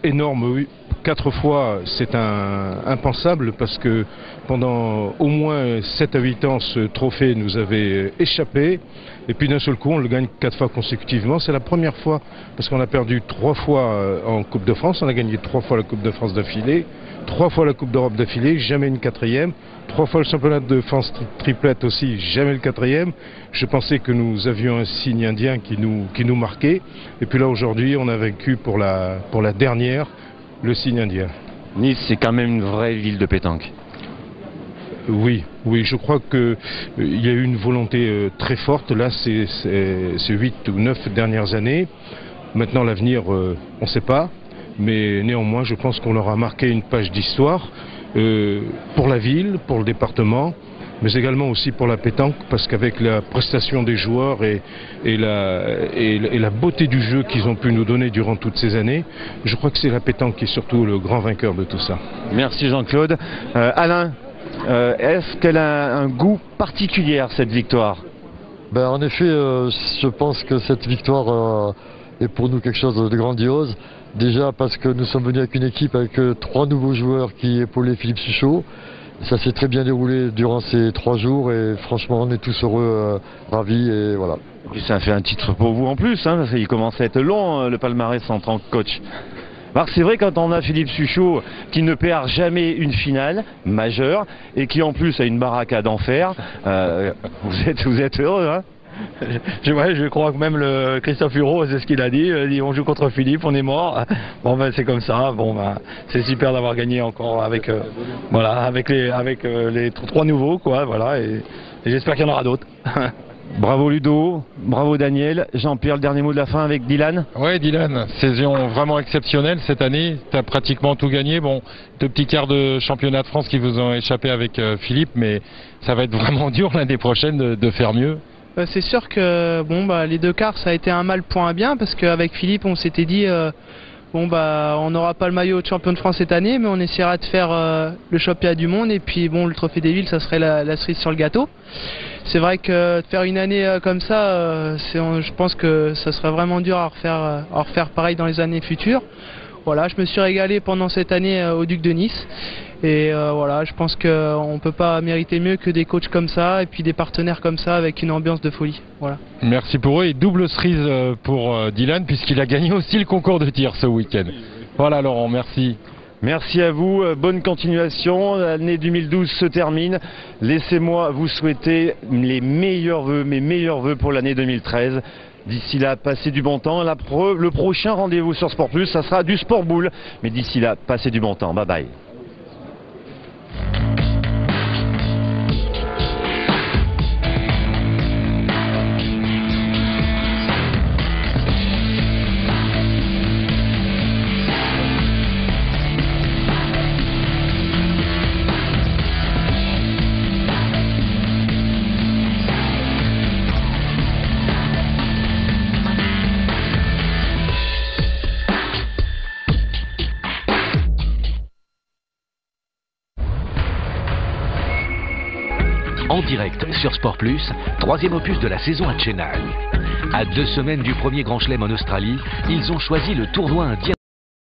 Énorme, oui. 4 fois, c'est impensable parce que pendant au moins 7 à 8 ans, ce trophée nous avait échappé. Et puis d'un seul coup, on le gagne 4 fois consécutivement. C'est la première fois parce qu'on a perdu 3 fois en Coupe de France. On a gagné 3 fois la Coupe de France d'affilée, 3 fois la Coupe d'Europe d'affilée, jamais une 4e. 3 fois le championnat de France triplette aussi, jamais le 4e. Je pensais que nous avions un signe indien qui nous marquait. Et puis là, aujourd'hui, on a vaincu pour la dernière le signe indien. Nice, c'est quand même une vraie ville de pétanque. Oui, je crois qu'il y a eu une volonté très forte. Là, c'est 8 ou 9 dernières années. Maintenant, l'avenir, on ne sait pas. Mais néanmoins, je pense qu'on leur a marqué une page d'histoire pour la ville, pour le département, mais également aussi pour la pétanque, parce qu'avec la prestation des joueurs et la beauté du jeu qu'ils ont pu nous donner durant toutes ces années, je crois que c'est la pétanque qui est surtout le grand vainqueur de tout ça. Merci Jean-Claude. Alain, est-ce qu'elle a un goût particulier, cette victoire ? En effet, je pense que cette victoire est pour nous quelque chose de grandiose. Déjà parce que nous sommes venus avec une équipe avec 3 nouveaux joueurs qui épaulaient Philippe Suchot. Ça s'est très bien déroulé durant ces 3 jours et franchement on est tous heureux, ravis et voilà. Ça fait un titre pour vous en plus, hein, parce qu'il commence à être long le palmarès en tant que coach. Alors c'est vrai quand on a Philippe Suchot qui ne perd jamais une finale majeure et qui en plus a une baraque d'enfer, vous êtes heureux, hein? Je crois que même le Christophe Hureau, c'est ce qu'il a dit. Il dit on joue contre Philippe, on est mort. Bon c'est comme ça. C'est super d'avoir gagné encore avec les 3 nouveaux quoi. Voilà et j'espère qu'il y en aura d'autres. Bravo Ludo, bravo Daniel. Jean-Pierre, le dernier mot de la fin avec Dylan. Oui Dylan, saison vraiment exceptionnelle cette année. Tu as pratiquement tout gagné. Bon, 2 petits quarts de championnat de France qui vous ont échappé avec Philippe, mais ça va être vraiment dur l'année prochaine de faire mieux. C'est sûr que les 2 quarts ça a été un mal pour un bien parce qu'avec Philippe on s'était dit on n'aura pas le maillot de champion de France cette année mais on essaiera de faire le championnat du monde et puis le trophée des villes ça serait la cerise sur le gâteau. C'est vrai que de faire une année comme ça je pense que ça serait vraiment dur à refaire pareil dans les années futures. Voilà, je me suis régalé pendant cette année au Duc de Nice. Et je pense qu'on ne peut pas mériter mieux que des coachs comme ça et puis des partenaires comme ça avec une ambiance de folie. Voilà. Merci pour eux et double cerise pour Dylan puisqu'il a gagné aussi le concours de tir ce week-end. Voilà Laurent, merci. Merci à vous, bonne continuation. L'année 2012 se termine. Laissez-moi vous souhaiter mes meilleurs vœux pour l'année 2013. D'ici là, passez du bon temps. Le prochain rendez-vous sur Sport Plus, ça sera du Sport Boule. Mais d'ici là, passez du bon temps. Bye bye. En direct sur Sport Plus, 3e opus de la saison à Chennai. À 2 semaines du premier Grand Chelem en Australie, ils ont choisi le tournoi indien.